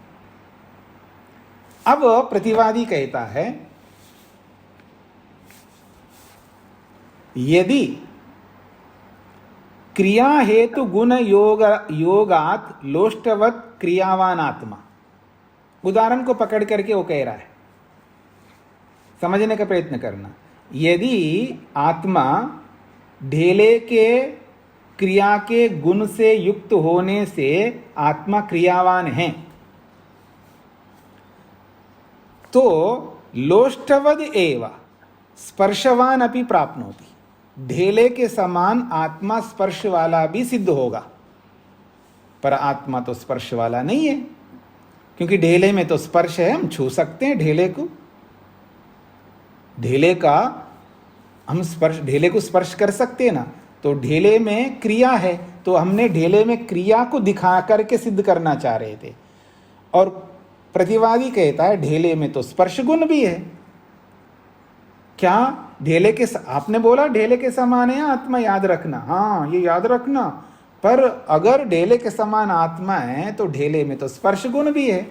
अब प्रतिवादी कहता है यदि क्रिया हेतु गुण योगात लोष्टवत क्रियावान आत्मा, उदाहरण को पकड़ करके वो कह रहा है, समझने का प्रयत्न करना। यदि आत्मा ढेले के क्रिया के गुण से युक्त होने से आत्मा क्रियावान है, तो लोष्टवद एव स्पर्शवान अपि प्राप्नोति, ढेले के समान आत्मा स्पर्श वाला भी सिद्ध होगा। पर आत्मा तो स्पर्श वाला नहीं है, क्योंकि ढेले में तो स्पर्श है, हम छू सकते हैं ढेले को। ढेले का हम स्पर्श, ढेले को स्पर्श कर सकते हैं ना। तो ढेले में क्रिया है, तो हमने ढेले में क्रिया को दिखा करके सिद्ध करना चाह रहे थे। और प्रतिवादी कहता है ढेले में तो स्पर्श गुण भी है। क्या ढेले के, आपने बोला ढेले के समान है आत्मा, याद रखना, हाँ ये याद रखना। पर अगर ढेले के समान आत्मा है तो ढेले में तो स्पर्श गुण भी है,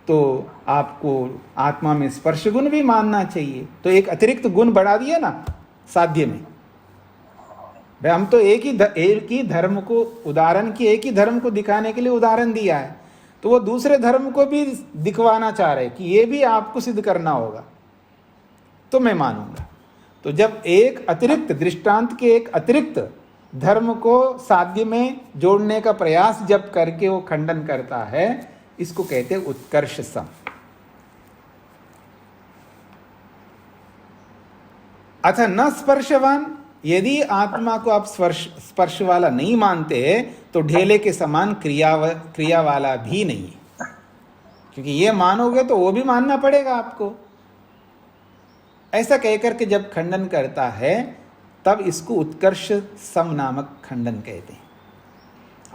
तो आपको आत्मा में स्पर्श गुण भी मानना चाहिए। तो एक अतिरिक्त गुण बढ़ा दिया ना साध्य में। भाई हम तो एक ही धर्म को, उदाहरण की एक ही धर्म को दिखाने के लिए उदाहरण दिया है, तो वो दूसरे धर्म को भी दिखवाना चाह रहे कि ये भी आपको सिद्ध करना होगा, तो मैं मानूंगा। तो जब एक अतिरिक्त दृष्टांत के एक अतिरिक्त धर्म को साध्य में जोड़ने का प्रयास जब करके वो खंडन करता है, इसको कहते हैं उत्कर्ष सम। अथ न स्पर्शवान, यदि आत्मा को आप स्पर्श वाला नहीं मानते तो ढेले के समान क्रिया वाला भी नहीं है, क्योंकि ये मानोगे तो वो भी मानना पड़ेगा आपको। ऐसा कहकर के जब खंडन करता है तब इसको उत्कर्ष सम नामक खंडन कहते हैं।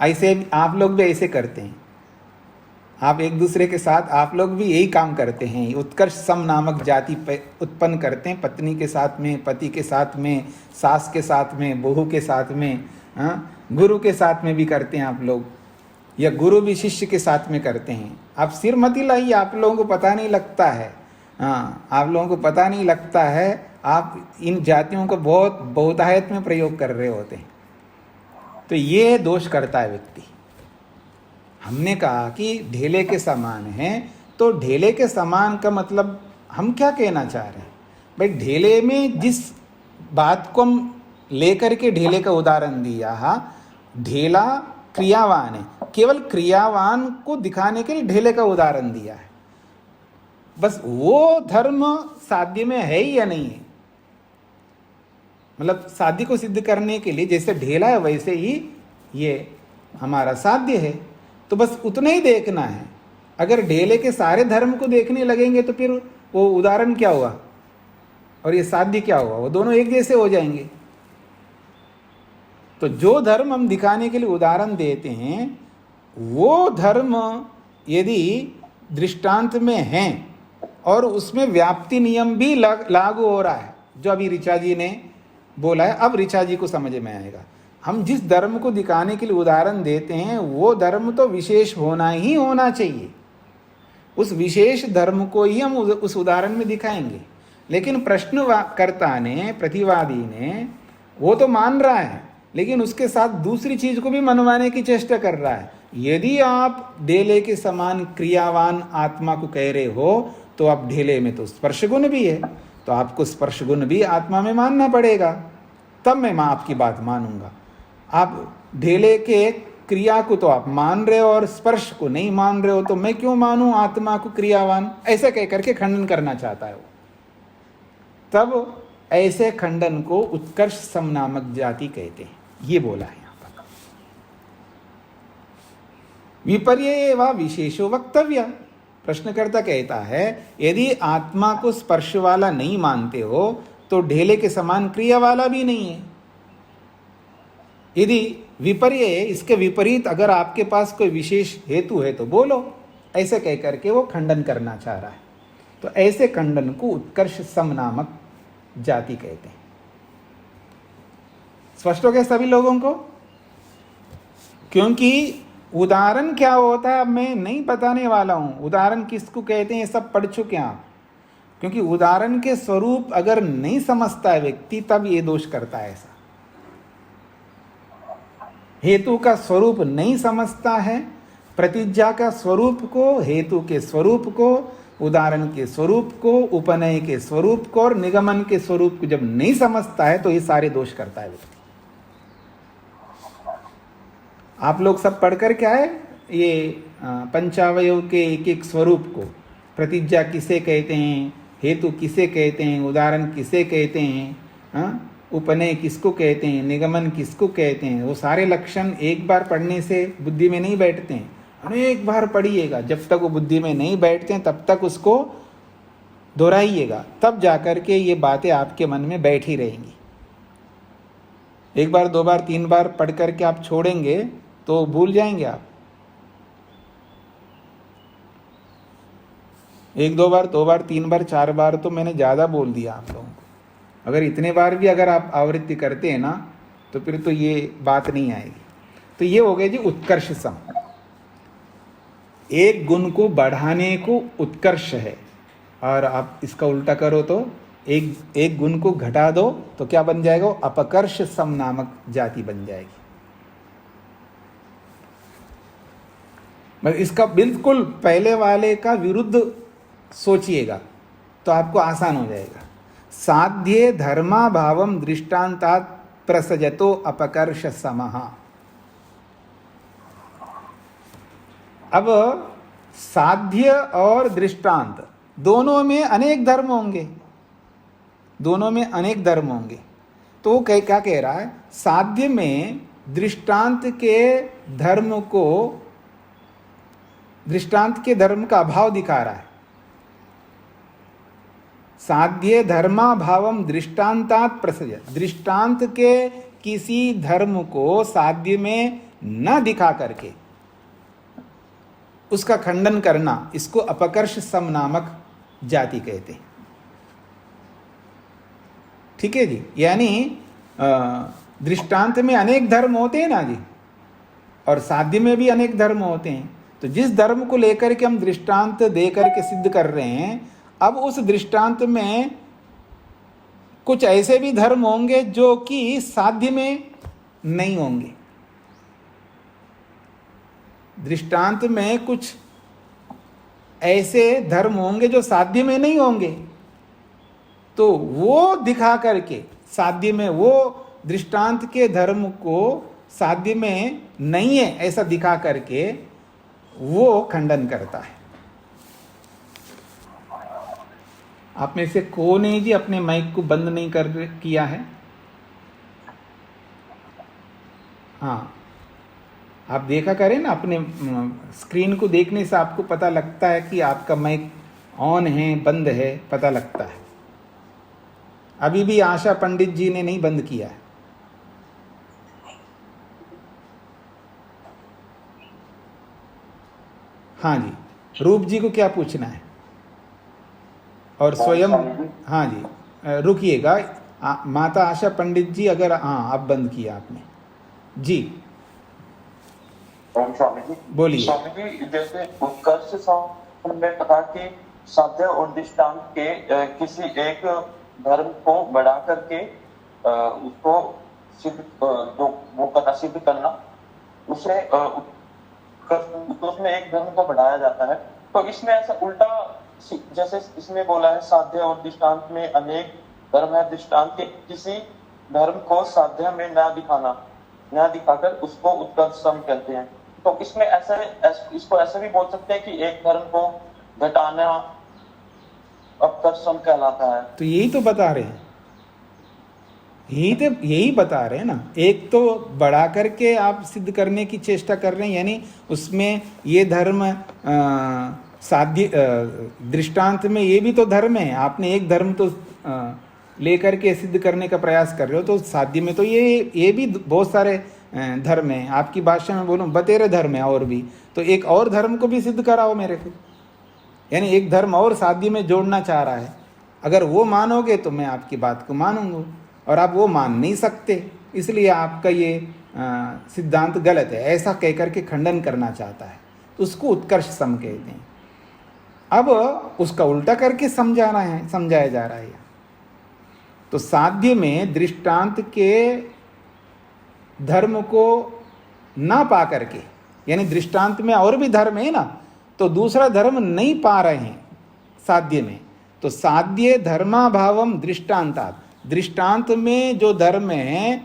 ऐसे आप लोग भी ऐसे करते हैं, आप एक दूसरे के साथ आप लोग भी यही काम करते हैं, उत्कर्ष सम नामक जाति उत्पन्न करते हैं। पत्नी के साथ में, पति के साथ में, सास के साथ में, बहू के साथ में, गुरु के साथ में भी करते हैं आप लोग, या गुरु भी शिष्य के साथ में करते हैं। आप सिर मत हिलाइए, आप लोगों को पता नहीं लगता है। हाँ, आप लोगों को पता नहीं लगता है, आप इन जातियों को बहुत बहुतायत में प्रयोग कर रहे होते हैं। तो ये दोष करता है व्यक्ति। हमने कहा कि ढेले के समान है, तो ढेले के समान का मतलब हम क्या कहना चाह रहे हैं? भाई ढेले में जिस बात को हम लेकर के ढेले का उदाहरण दिया, ढेला क्रियावान है, केवल क्रियावान को दिखाने के लिए ढेले का उदाहरण दिया है। बस वो धर्म साध्य में है ही या नहीं है, मतलब साध्य को सिद्ध करने के लिए जैसे ढेला है वैसे ही ये हमारा साध्य है। तो बस उतना ही देखना है। अगर ढेले के सारे धर्म को देखने लगेंगे तो फिर वो उदाहरण क्या हुआ और ये साध्य क्या हुआ, वो दोनों एक जैसे हो जाएंगे। तो जो धर्म हम दिखाने के लिए उदाहरण देते हैं वो धर्म यदि दृष्टांत में हैं और उसमें व्याप्ति नियम भी लागू हो रहा है, जो अभी ऋचा जी ने बोला है, अब ऋचा जी को समझ में आएगा। हम जिस धर्म को दिखाने के लिए उदाहरण देते हैं वो धर्म तो विशेष होना ही होना चाहिए, उस विशेष धर्म को ही हम उस उदाहरण में दिखाएंगे। लेकिन प्रश्नकर्ता ने, प्रतिवादी ने, वो तो मान रहा है लेकिन उसके साथ दूसरी चीज को भी मनवाने की चेष्टा कर रहा है। यदि आप ढेले के समान क्रियावान आत्मा को कह रहे हो तो आप ढेले में तो स्पर्श गुण भी है, तो आपको स्पर्श गुण भी आत्मा में मानना पड़ेगा, तब मैं आपकी बात मानूंगा। आप ढेले के क्रिया को तो आप मान रहे हो और स्पर्श को नहीं मान रहे हो, तो मैं क्यों मानूं आत्मा को क्रियावान, ऐसे कह करके खंडन करना चाहता है वो। तब ऐसे खंडन को उत्कर्ष सम नामक जाति कहते हैं, ये बोला है यहां पर। विपर्य व विशेषो वक्तव्य, प्रश्नकर्ता कहता है यदि आत्मा को स्पर्श वाला नहीं मानते हो तो ढेले के समान क्रिया वाला भी नहीं है। यदि विपर्य है, इसके विपरीत अगर आपके पास कोई विशेष हेतु है तो बोलो, ऐसे कह करके वो खंडन करना चाह रहा है। तो ऐसे खंडन को उत्कर्ष सम नामक जाति कहते हैं। स्पष्ट हो गया सभी लोगों को? क्योंकि उदाहरण क्या होता है अब मैं नहीं बताने वाला हूं, उदाहरण किसको कहते हैं ये सब पढ़ चुके हैं आप। क्योंकि उदाहरण के स्वरूप अगर नहीं समझता है व्यक्ति तब ये दोष करता है। ऐसा हेतु का स्वरूप नहीं समझता है, प्रतिज्ञा का स्वरूप को, हेतु के स्वरूप को, उदाहरण के स्वरूप को, उपनय के स्वरूप को और निगमन के स्वरूप को जब नहीं समझता है तो ये सारे दोष करता है व्यक्ति। आप लोग सब पढ़कर क्या है ये पंचावयव के एक एक स्वरूप को, प्रतिज्ञा किसे कहते हैं, हेतु किसे कहते हैं, उदाहरण किसे कहते हैं, उपनय किसको कहते हैं, निगमन किसको कहते हैं, वो सारे लक्षण एक बार पढ़ने से बुद्धि में नहीं बैठते हैं, अनेक बार पढ़िएगा। जब तक वो बुद्धि में नहीं बैठते हैं तब तक उसको दोहराइएगा, तब जाकर के ये बातें आपके मन में बैठी रहेंगी। एक बार, दो बार, तीन बार पढ़ करके आप छोड़ेंगे तो भूल जाएंगे आप। एक दो बार, दो बार, तीन बार, चार बार तो मैंने ज़्यादा बोल दिया आप लोगों को। अगर इतने बार भी अगर आप आवृत्ति करते हैं ना तो फिर तो ये बात नहीं आएगी। तो ये हो गए जी उत्कर्ष सम। एक गुण को बढ़ाने को उत्कर्ष है, और आप इसका उल्टा करो तो एक गुण को घटा दो तो क्या बन जाएगा, अपकर्ष सम नामक जाति बन जाएगी। मतलब इसका बिल्कुल पहले वाले का विरुद्ध सोचिएगा तो आपको आसान हो जाएगा। साध्ये धर्मा भावम दृष्टांतात प्रसजतो अपकर्ष समः। अब साध्य और दृष्टांत दोनों में अनेक धर्म होंगे, दोनों में अनेक धर्म होंगे। तो क्या कह रहा है, साध्य में दृष्टांत के धर्म को, दृष्टांत के धर्म का अभाव दिखा रहा है। साध्य धर्मा भावम दृष्टांतात प्रसज, दृष्टांत के किसी धर्म को साध्य में न दिखा करके उसका खंडन करना, इसको अपकर्ष सम नामक जाति कहते हैं। ठीक है जी। यानी दृष्टांत में अनेक धर्म होते हैं ना जी, और साध्य में भी अनेक धर्म होते हैं। तो जिस धर्म को लेकर के हम दृष्टांत दे करके सिद्ध कर रहे हैं, अब उस दृष्टांत में कुछ ऐसे भी धर्म होंगे जो कि साध्य में नहीं होंगे। दृष्टांत में कुछ ऐसे धर्म होंगे जो साध्य में नहीं होंगे, तो वो दिखा करके साध्य में, वो दृष्टांत के धर्म को साध्य में नहीं है ऐसा दिखा करके वो खंडन करता है। आप में से कौन है जी अपने माइक को बंद नहीं किया है? हाँ, आप देखा करें ना, अपने स्क्रीन को देखने से आपको पता लगता है कि आपका माइक ऑन है बंद है, पता लगता है। अभी भी आशा पंडित जी ने नहीं बंद किया है। हाँ जी, रूप जी को क्या पूछना है? और स्वयं, हाँ जी, रुकिएगा। माता आशा पंडित जी, अगर हाँ अब बंद किया आपने जी, ओम स्वामी जी। बोलिए। स्वामी जी, जैसे उत्कर्ष स्वामी ने कहा कि साध्य और दृष्टांत के किसी एक धर्म को बढ़ा करके उसको सिद्ध जो वो करना, सिद्ध करना, उसे उसमें एक धर्म को बढ़ाया जाता है। तो इसमें ऐसा उल्टा, जैसे इसमें बोला है साध्य और दृष्टांत में अनेक धर्म है, दृष्टांत के किसी धर्म को साध्य में न दिखाना, न दिखाकर उसको उत्कर्षम कहते हैं। तो इसमें इसको ऐसे भी बोल सकते हैं कि एक धर्म को घटाना अपकर्षम कहलाता है। तो यही तो बता रहे हैं, यही बता रहे हैं ना। एक तो बढ़ा करके आप सिद्ध करने की चेष्टा कर रहे हैं, यानी उसमें ये धर्म साध्य, दृष्टांत में ये भी तो धर्म है। आपने एक धर्म तो लेकर के सिद्ध करने का प्रयास कर रहे हो, तो साध्य में तो ये भी बहुत सारे धर्म हैं। आपकी भाषा में बोलूं बतेरे धर्म है और भी, तो एक और धर्म को भी सिद्ध कराओ मेरे को। यानी एक धर्म और साध्य में जोड़ना चाह रहा है। अगर वो मानोगे तो मैं आपकी बात को मानूंगा, और आप वो मान नहीं सकते, इसलिए आपका ये सिद्धांत गलत है, ऐसा कहकर के खंडन करना चाहता है। तो उसको उत्कर्ष सम कहते हैं। अब उसका उल्टा करके समझाया जा रहा है। तो साध्य में दृष्टांत के धर्म को ना पा करके, यानी दृष्टांत में और भी धर्म है ना, तो दूसरा धर्म नहीं पा रहे हैं साध्य में। तो साध्य धर्माभावम दृष्टांतात्, दृष्टांत में जो धर्म है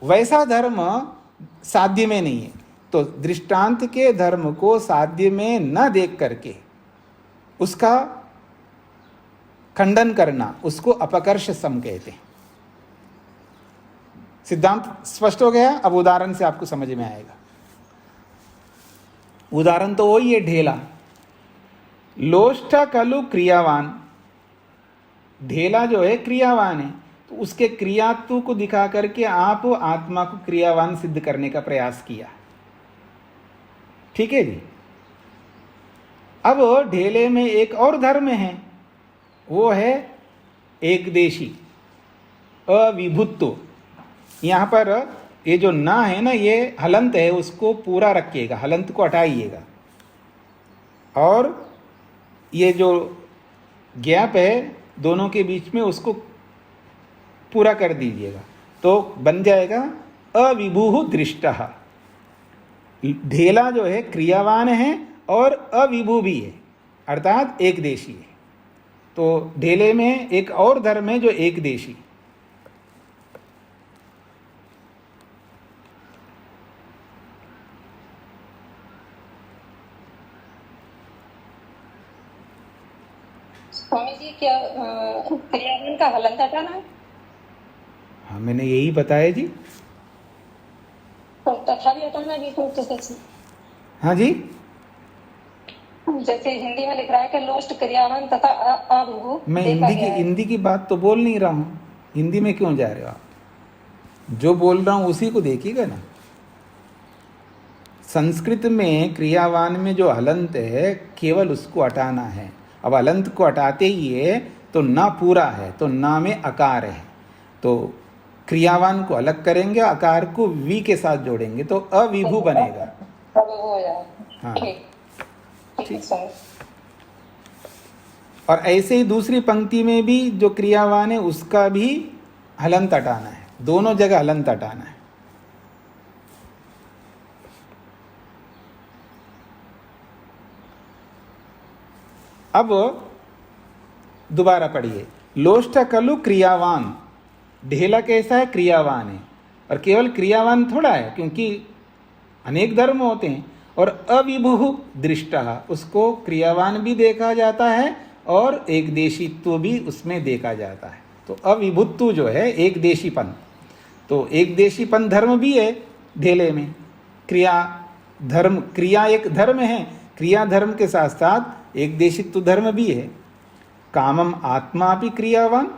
वैसा धर्म साध्य में नहीं है। तो दृष्टांत के धर्म को साध्य में न देख करके उसका खंडन करना, उसको अपकर्ष सम कहते हैं। सिद्धांत स्पष्ट हो गया? अब उदाहरण से आपको समझ में आएगा। उदाहरण तो वही है, ढेला। लोष्ठ कलु क्रियावान, ढेला जो है क्रियावान है, तो उसके क्रियात्व को दिखा करके आप आत्मा को क्रियावान सिद्ध करने का प्रयास किया। ठीक है जी। अब ढेले में एक और धर्म है, वो है एकदेशी, अविभुत्व। यहाँ पर ये जो ना है ना, ये हलंत है, उसको पूरा रखिएगा, हलंत को हटाइएगा, और ये जो गैप है दोनों के बीच में उसको पूरा कर दीजिएगा, तो बन जाएगा अविभुः दृष्टः। ढेला जो है क्रियावान है और अविभु भी है, अर्थात एक देशी है। तो ढेले में एक और धर्म है जो एक देशी। स्वामी जी, क्या क्रियावान का हलंत हटाना है? हाँ, मैंने यही बताया जी। तो तथा भी हटाना है कि कैसे? हाँ जी, जैसे हिंदी में लिख रहा है कि लोष्ट क्रियावान तथा अविभु। मैं हिंदी की बात तो बोल नहीं रहा हूँ। हिंदी में क्यों जा रहे हो आप? जो बोल रहा हूँ उसी को देखिएगा ना। संस्कृत में क्रियावान में जो हलंत है केवल उसको हटाना है। अब हलंत को हटाते ही है तो ना पूरा है, तो ना में अकार है, तो क्रियावान को अलग करेंगे, अकार को वी के साथ जोड़ेंगे, तो अविभु बनेगा। हो जाएगा। हाँ, ठीक है स्वामी। और ऐसे ही दूसरी पंक्ति में भी जो क्रियावान है उसका भी हलंत हटाना है, दोनों जगह हलंत हटाना है। अब दोबारा पढ़िए। लोष्ठ कलु क्रियावान, ढेला कैसा है? क्रियावान है, और केवल क्रियावान थोड़ा है, क्योंकि अनेक धर्म होते हैं। और अविभुः दृष्टः, उसको क्रियावान भी देखा जाता है और एक देशीत्व भी उसमें देखा जाता है। तो अविभुत्व जो है एक देशीपन, तो एक देशीपन धर्म भी है ढेले में, क्रिया धर्म, क्रिया एक धर्म है, क्रिया धर्म के साथ साथ एक देशित्व धर्म भी है। कामम आत्मा भी क्रियावान,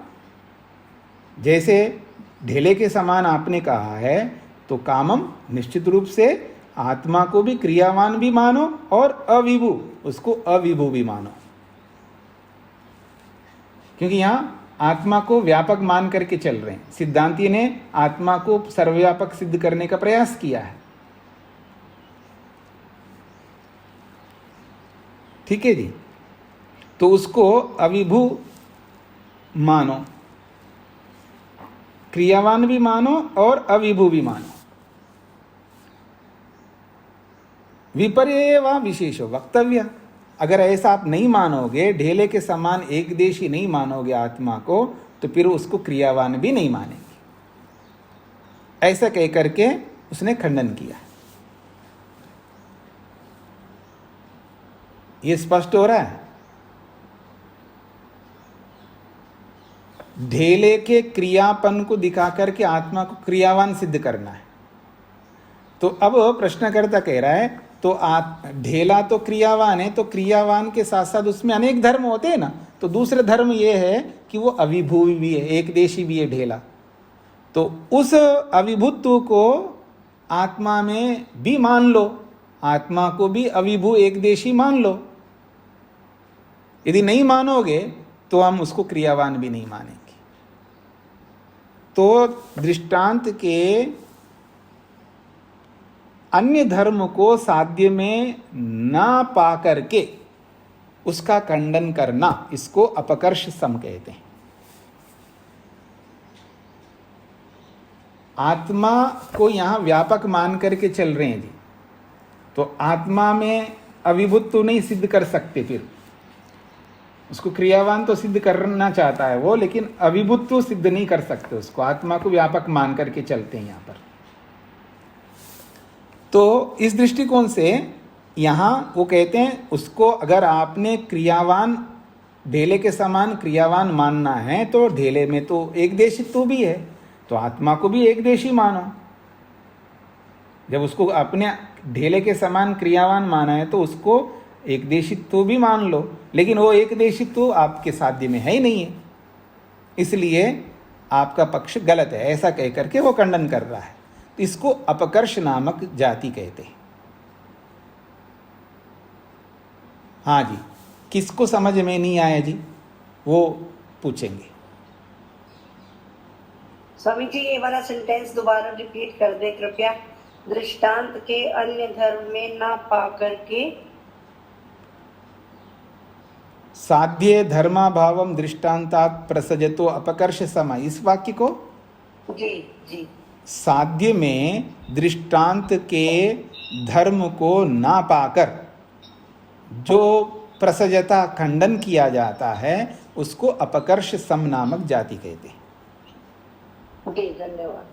जैसे ढेले के समान आपने कहा है, तो कामम निश्चित रूप से आत्मा को भी क्रियावान भी मानो और अविभू, उसको अविभू भी मानो, क्योंकि यहां आत्मा को व्यापक मान करके चल रहे हैं। सिद्धांती ने आत्मा को सर्वव्यापक सिद्ध करने का प्रयास किया है। ठीक है जी, तो उसको अविभू मानो, क्रियावान भी मानो और अविभू भी मानो। विपर्य व विशेषो वक्तव्य, अगर ऐसा आप नहीं मानोगे, ढेले के समान एक देशी नहीं मानोगे आत्मा को, तो फिर उसको क्रियावान भी नहीं मानेंगे। ऐसा कह करके उसने खंडन किया। ये स्पष्ट हो रहा है? ढेले के क्रियापन को दिखा करके आत्मा को क्रियावान सिद्ध करना है। तो अब प्रश्नकर्ता कह रहा है, तो ढेला तो क्रियावान है, तो क्रियावान के साथ साथ उसमें अनेक धर्म होते हैं ना, तो दूसरे धर्म ये है कि वो अविभू भी है, एक देशी भी है ढेला। तो उस अविभुत्व को आत्मा में भी मान लो, आत्मा को भी अविभू एक देशी मान लो। यदि नहीं मानोगे तो हम उसको क्रियावान भी नहीं मानेंगे। तो दृष्टांत के अन्य धर्म को साध्य में ना पा करके उसका खंडन करना, इसको अपकर्ष सम कहते हैं। आत्मा को यहां व्यापक मान करके चल रहे हैं जी, तो आत्मा में अविभुत्व नहीं सिद्ध कर सकते, फिर उसको क्रियावान तो सिद्ध करना चाहता है वो, लेकिन अविभुत्व सिद्ध नहीं कर सकते उसको, आत्मा को व्यापक मान करके चलते हैं यहां पर। तो इस दृष्टिकोण से यहां वो कहते हैं, उसको अगर आपने क्रियावान, ढेले के समान क्रियावान मानना है, तो ढेले में तो एक देशित्व भी है, तो आत्मा को भी एक देशी मानो। जब उसको अपने ढेले के समान क्रियावान माना है, तो उसको एक देशित्व भी मान लो, लेकिन वो एक देशित्व आपके साध्य में है ही नहीं है, इसलिए आपका पक्ष गलत है, ऐसा कह करके वो खंडन कर रहा है। तो इसको अपकर्ष नामक जाति कहते हैं। हाँ जी, किसको समझ में नहीं आया जी, वो पूछेंगे। स्वामी जी ये वाला सेंटेंस दोबारा रिपीट कर दे कृपया। दृष्टांत के अन्य धर्म में ना पा करके साध्य धर्माभावम दृष्टांतात प्रसजतो अपकर्ष समय, इस वाक्य को जी जी साध्य में दृष्टांत के धर्म को ना पाकर जो प्रसजता खंडन किया जाता है, उसको अपकर्ष सम नामक जाति कहते हैं। जी धन्यवाद।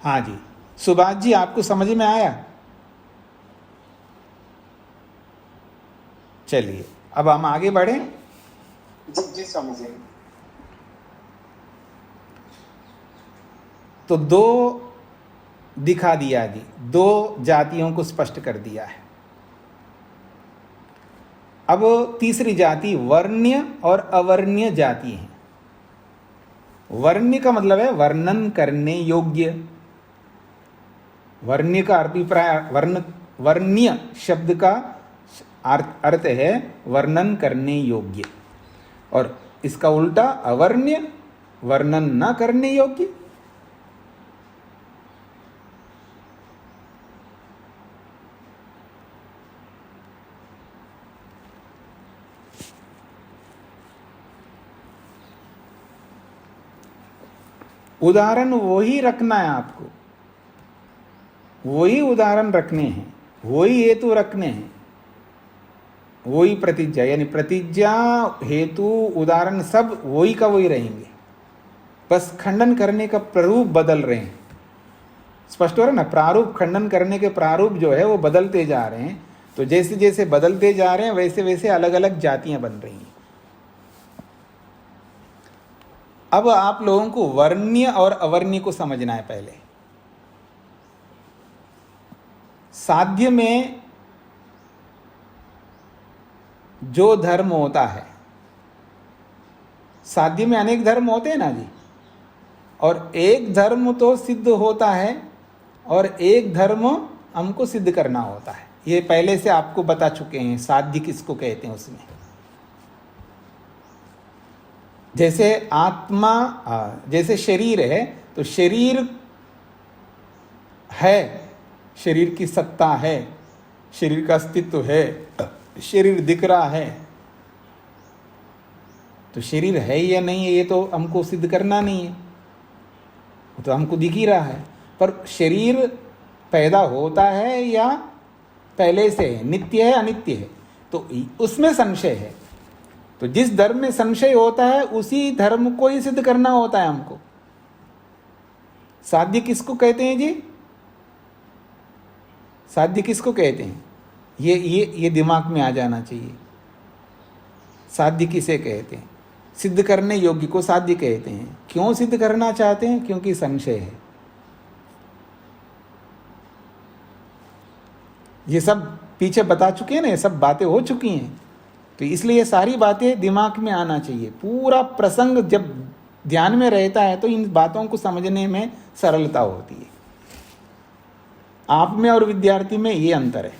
हाँ जी, सुभाष जी आपको समझ में आया? चलिए अब हम आगे बढ़े। जी जी स्वामी जी। तो दो दिखा दिया जी, दो जातियों को स्पष्ट कर दिया है। अब तीसरी जाति वर्ण्य और अवर्ण्य जाति है। वर्ण्य का मतलब है वर्णन करने योग्य। वर्ण्य का अभिप्राय, वर्ण्य शब्द का अर्थ है वर्णन करने योग्य, और इसका उल्टा अवर्ण्य, वर्णन न करने योग्य। उदाहरण वही रखना है आपको, वही उदाहरण रखने हैं, वही हेतु रखने हैं, वही प्रतिज्ञा, यानी प्रतिज्ञा हेतु उदाहरण सब वही का वही रहेंगे, बस खंडन करने का प्रारूप बदल रहे हैं। स्पष्ट हो रहा है ना? प्रारूप, खंडन करने के प्रारूप जो है वो बदलते जा रहे हैं। तो जैसे जैसे बदलते जा रहे हैं वैसे वैसे अलग अलग जातियां बन रही हैं। अब आप लोगों को वर्ण्य और अवर्ण्य को समझना है पहले। साध्य में जो धर्म होता है, साध्य में अनेक धर्म होते हैं ना जी, और एक धर्म तो सिद्ध होता है और एक धर्म हमको सिद्ध करना होता है। ये पहले से आपको बता चुके हैं साध्य किसको कहते हैं उसमें। जैसे आत्मा, जैसे शरीर है तो शरीर है, शरीर की सत्ता है, शरीर का अस्तित्व है, शरीर दिख रहा है, तो शरीर है या नहीं है ये तो हमको सिद्ध करना नहीं है, वो तो हमको दिख ही रहा है। पर शरीर पैदा होता है या पहले से है, नित्य है अनित्य है, तो उसमें संशय है। तो जिस धर्म में संशय होता है उसी धर्म को ही सिद्ध करना होता है हमको। साध्य किसको कहते हैं जी? साध्य किसको कहते हैं? ये दिमाग में आ जाना चाहिए। साध्य किसे कहते हैं? सिद्ध करने योग्य को साध्य कहते हैं। क्यों सिद्ध करना चाहते हैं? क्योंकि संशय है। ये सब पीछे बता चुके हैं ना, ये सब बातें हो चुकी हैं, तो इसलिए ये सारी बातें दिमाग में आना चाहिए। पूरा प्रसंग जब ध्यान में रहता है तो इन बातों को समझने में सरलता होती है। आप में और विद्यार्थी में ये अंतर है।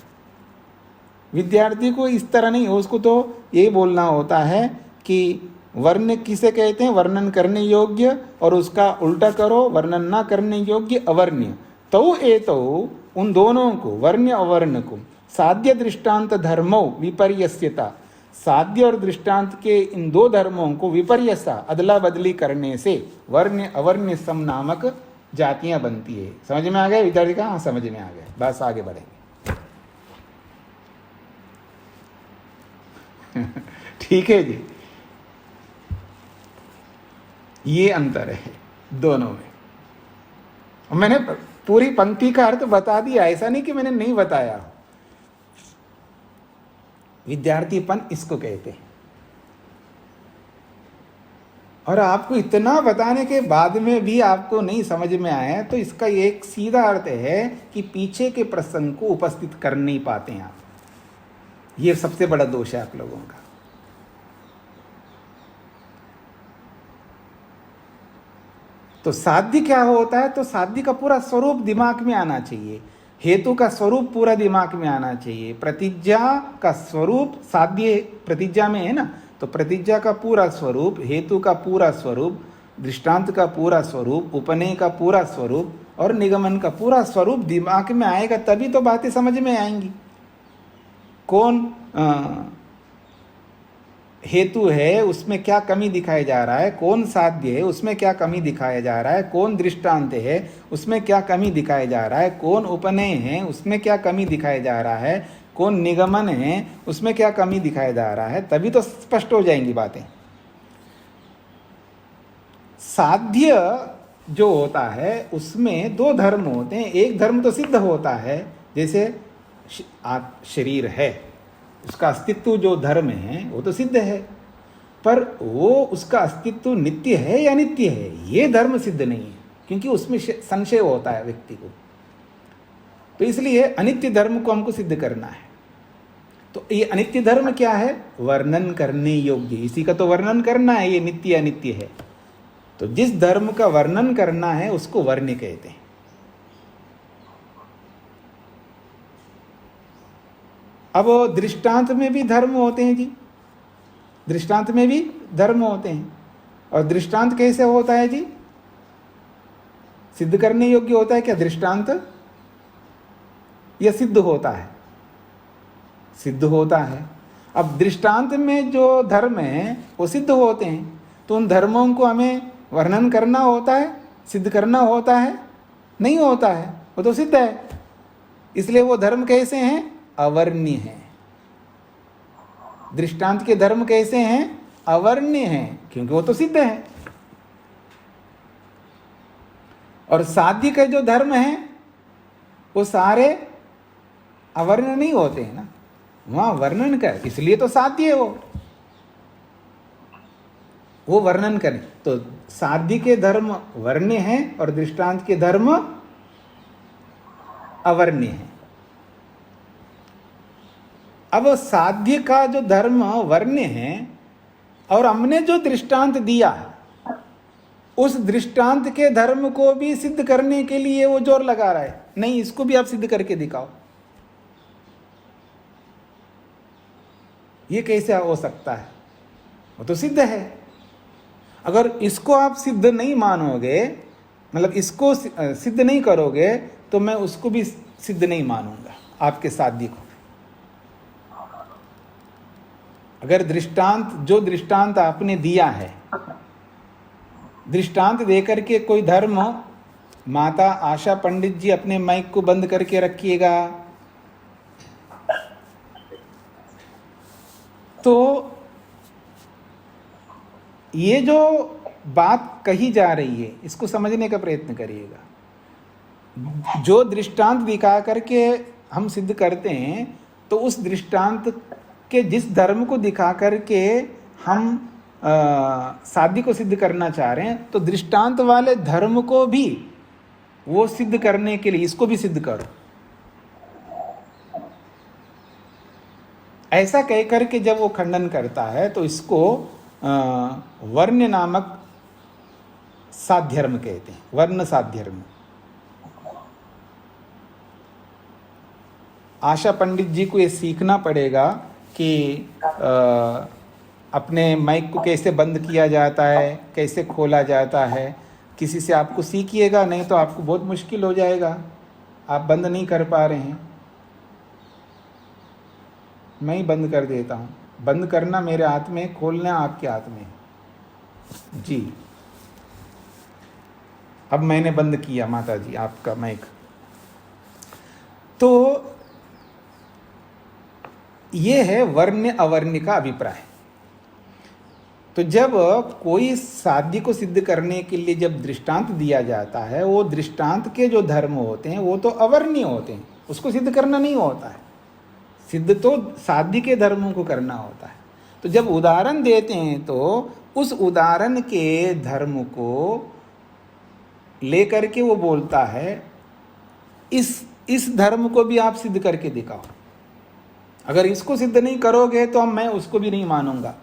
विद्यार्थी को इस तरह नहीं, उसको तो ये बोलना होता है कि वर्ण किसे कहते हैं? वर्णन करने योग्य, और उसका उल्टा करो, वर्णन ना करने योग्य अवर्ण्य। तो उन दोनों को, वर्ण अवर्ण को, साध्य दृष्टांत धर्मो विपर्यस्यता, साध्य और दृष्टांत के इन दो धर्मों को विपर्यसा, अदला बदली करने से वर्ण अवर्ण सम नामक जातियां बनती है। समझ में आ गया विद्यार्थी का? हाँ, समझ में आ गया। बस आगे बढ़ेंगे। ठीक है जी, ये अंतर है दोनों में। मैंने पूरी पंक्ति का अर्थ बता दिया, ऐसा नहीं कि मैंने नहीं बताया। विद्यार्थीपन इसको कहते हैं। और आपको इतना बताने के बाद में भी आपको नहीं समझ में आया तो इसका एक सीधा अर्थ है कि पीछे के प्रसंग को उपस्थित कर नहीं पाते हैं आप। ये सबसे बड़ा दोष है आप लोगों का। तो साध्य क्या होता है? तो साध्य का पूरा स्वरूप दिमाग में आना चाहिए, हेतु का स्वरूप पूरा दिमाग में आना चाहिए, प्रतिज्ञा का स्वरूप साध्य प्रतिज्ञा में है ना, तो प्रतिज्ञा का पूरा स्वरूप, हेतु का पूरा स्वरूप, दृष्टांत का पूरा स्वरूप, उपनय का पूरा स्वरूप और निगमन का पूरा स्वरूप दिमाग में आएगा, तभी तो बातें समझ में आएंगी। कौन हेतु है, उसमें क्या कमी दिखाया जा रहा है, कौन साध्य है, उसमें क्या कमी दिखाया जा रहा है, कौन दृष्टांत है, उसमें क्या कमी दिखाया जा रहा है, कौन उपनय है, उसमें क्या कमी दिखाया जा रहा है, कौन निगमन है, उसमें क्या कमी दिखाया जा रहा है, तभी तो स्पष्ट हो जाएंगी बातें। साध्य जो होता है उसमें दो धर्म होते हैं। एक धर्म तो सिद्ध होता है, जैसे शरीर है, उसका अस्तित्व जो धर्म है वो तो सिद्ध है, पर वो उसका अस्तित्व नित्य है या नित्य है ये धर्म सिद्ध नहीं है, क्योंकि उसमें संशय होता है व्यक्ति को। तो इसलिए अनित्य धर्म को हमको सिद्ध करना है। तो ये अनित्य धर्म क्या है? वर्णन करने योग्य, इसी का तो वर्णन करना है, ये नित्य अनित्य है। तो जिस धर्म का वर्णन करना है उसको वर्ण कहते हैं। अब दृष्टांत में भी धर्म होते हैं जी, दृष्टांत में भी धर्म होते हैं। और दृष्टांत कैसे होता है जी? सिद्ध करने योग्य होता है क्या दृष्टांत, या सिद्ध होता है? सिद्ध होता है। अब दृष्टांत में जो धर्म है वो सिद्ध होते हैं, तो उन धर्मों को हमें वर्णन करना होता है, सिद्ध करना होता है? नहीं होता है, वो तो सिद्ध है। इसलिए वो धर्म कैसे हैं? अवर्ण्य है। दृष्टांत के धर्म कैसे हैं? अवर्ण्य हैं, क्योंकि वो तो सिद्ध है। और साध्य के जो धर्म हैं वो सारे अवर्ण नहीं होते हैं ना, वहां वर्णन कर, इसलिए तो साध्य है वो वर्णन करें। तो साध्य के धर्म वर्ण्य हैं और दृष्टांत के धर्म अवर्ण्य हैं। अब साध्य का जो धर्म वर्ण्य है और हमने जो दृष्टांत दिया उस दृष्टांत के धर्म को भी सिद्ध करने के लिए वो जोर लगा रहा है, नहीं इसको भी आप सिद्ध करके दिखाओ। ये कैसे हो सकता है? वो तो सिद्ध है। अगर इसको आप सिद्ध नहीं मानोगे, मतलब इसको सिद्ध नहीं करोगे, तो मैं उसको भी सिद्ध नहीं मानूंगा, आपके साध्य को। अगर दृष्टांत, जो दृष्टांत आपने दिया है, दृष्टांत देकर के कोई धर्म, माता आशा पंडित जी अपने माइक को बंद करके रखिएगा, तो ये जो बात कही जा रही है इसको समझने का प्रयत्न करिएगा। जो दृष्टांत दिखा करके हम सिद्ध करते हैं, तो उस दृष्टांत के जिस धर्म को दिखा करके हम साध्य को सिद्ध करना चाह रहे हैं, तो दृष्टांत वाले धर्म को भी वो सिद्ध करने के लिए इसको भी सिद्ध करो। ऐसा कह करके जब वो खंडन करता है, तो इसको वर्ण नामक साध्यर्म कहते हैं, वर्ण साध्यर्म। आशा पंडित जी को ये सीखना पड़ेगा कि अपने माइक को कैसे बंद किया जाता है, कैसे खोला जाता है। किसी से आपको सीखिएगा, नहीं तो आपको बहुत मुश्किल हो जाएगा, आप बंद नहीं कर पा रहे हैं। मैं ही बंद कर देता हूँ। बंद करना मेरे हाथ में, खोलना आपके हाथ में जी। अब मैंने बंद किया माता जी आपका माइक। तो ये है वर्ण अवर्ण का अभिप्राय। तो जब कोई साध्य को सिद्ध करने के लिए जब दृष्टांत दिया जाता है, वो दृष्टांत के जो धर्म होते हैं वो तो अवर्ण्य होते हैं, उसको सिद्ध करना नहीं होता है। सिद्ध तो साध्य के धर्मों को करना होता है। तो जब उदाहरण देते हैं, तो उस उदाहरण के धर्म को लेकर के वो बोलता है, इस धर्म को भी आप सिद्ध करके दिखाओ। अगर इसको सिद्ध नहीं करोगे तो मैं उसको भी नहीं मानूंगा।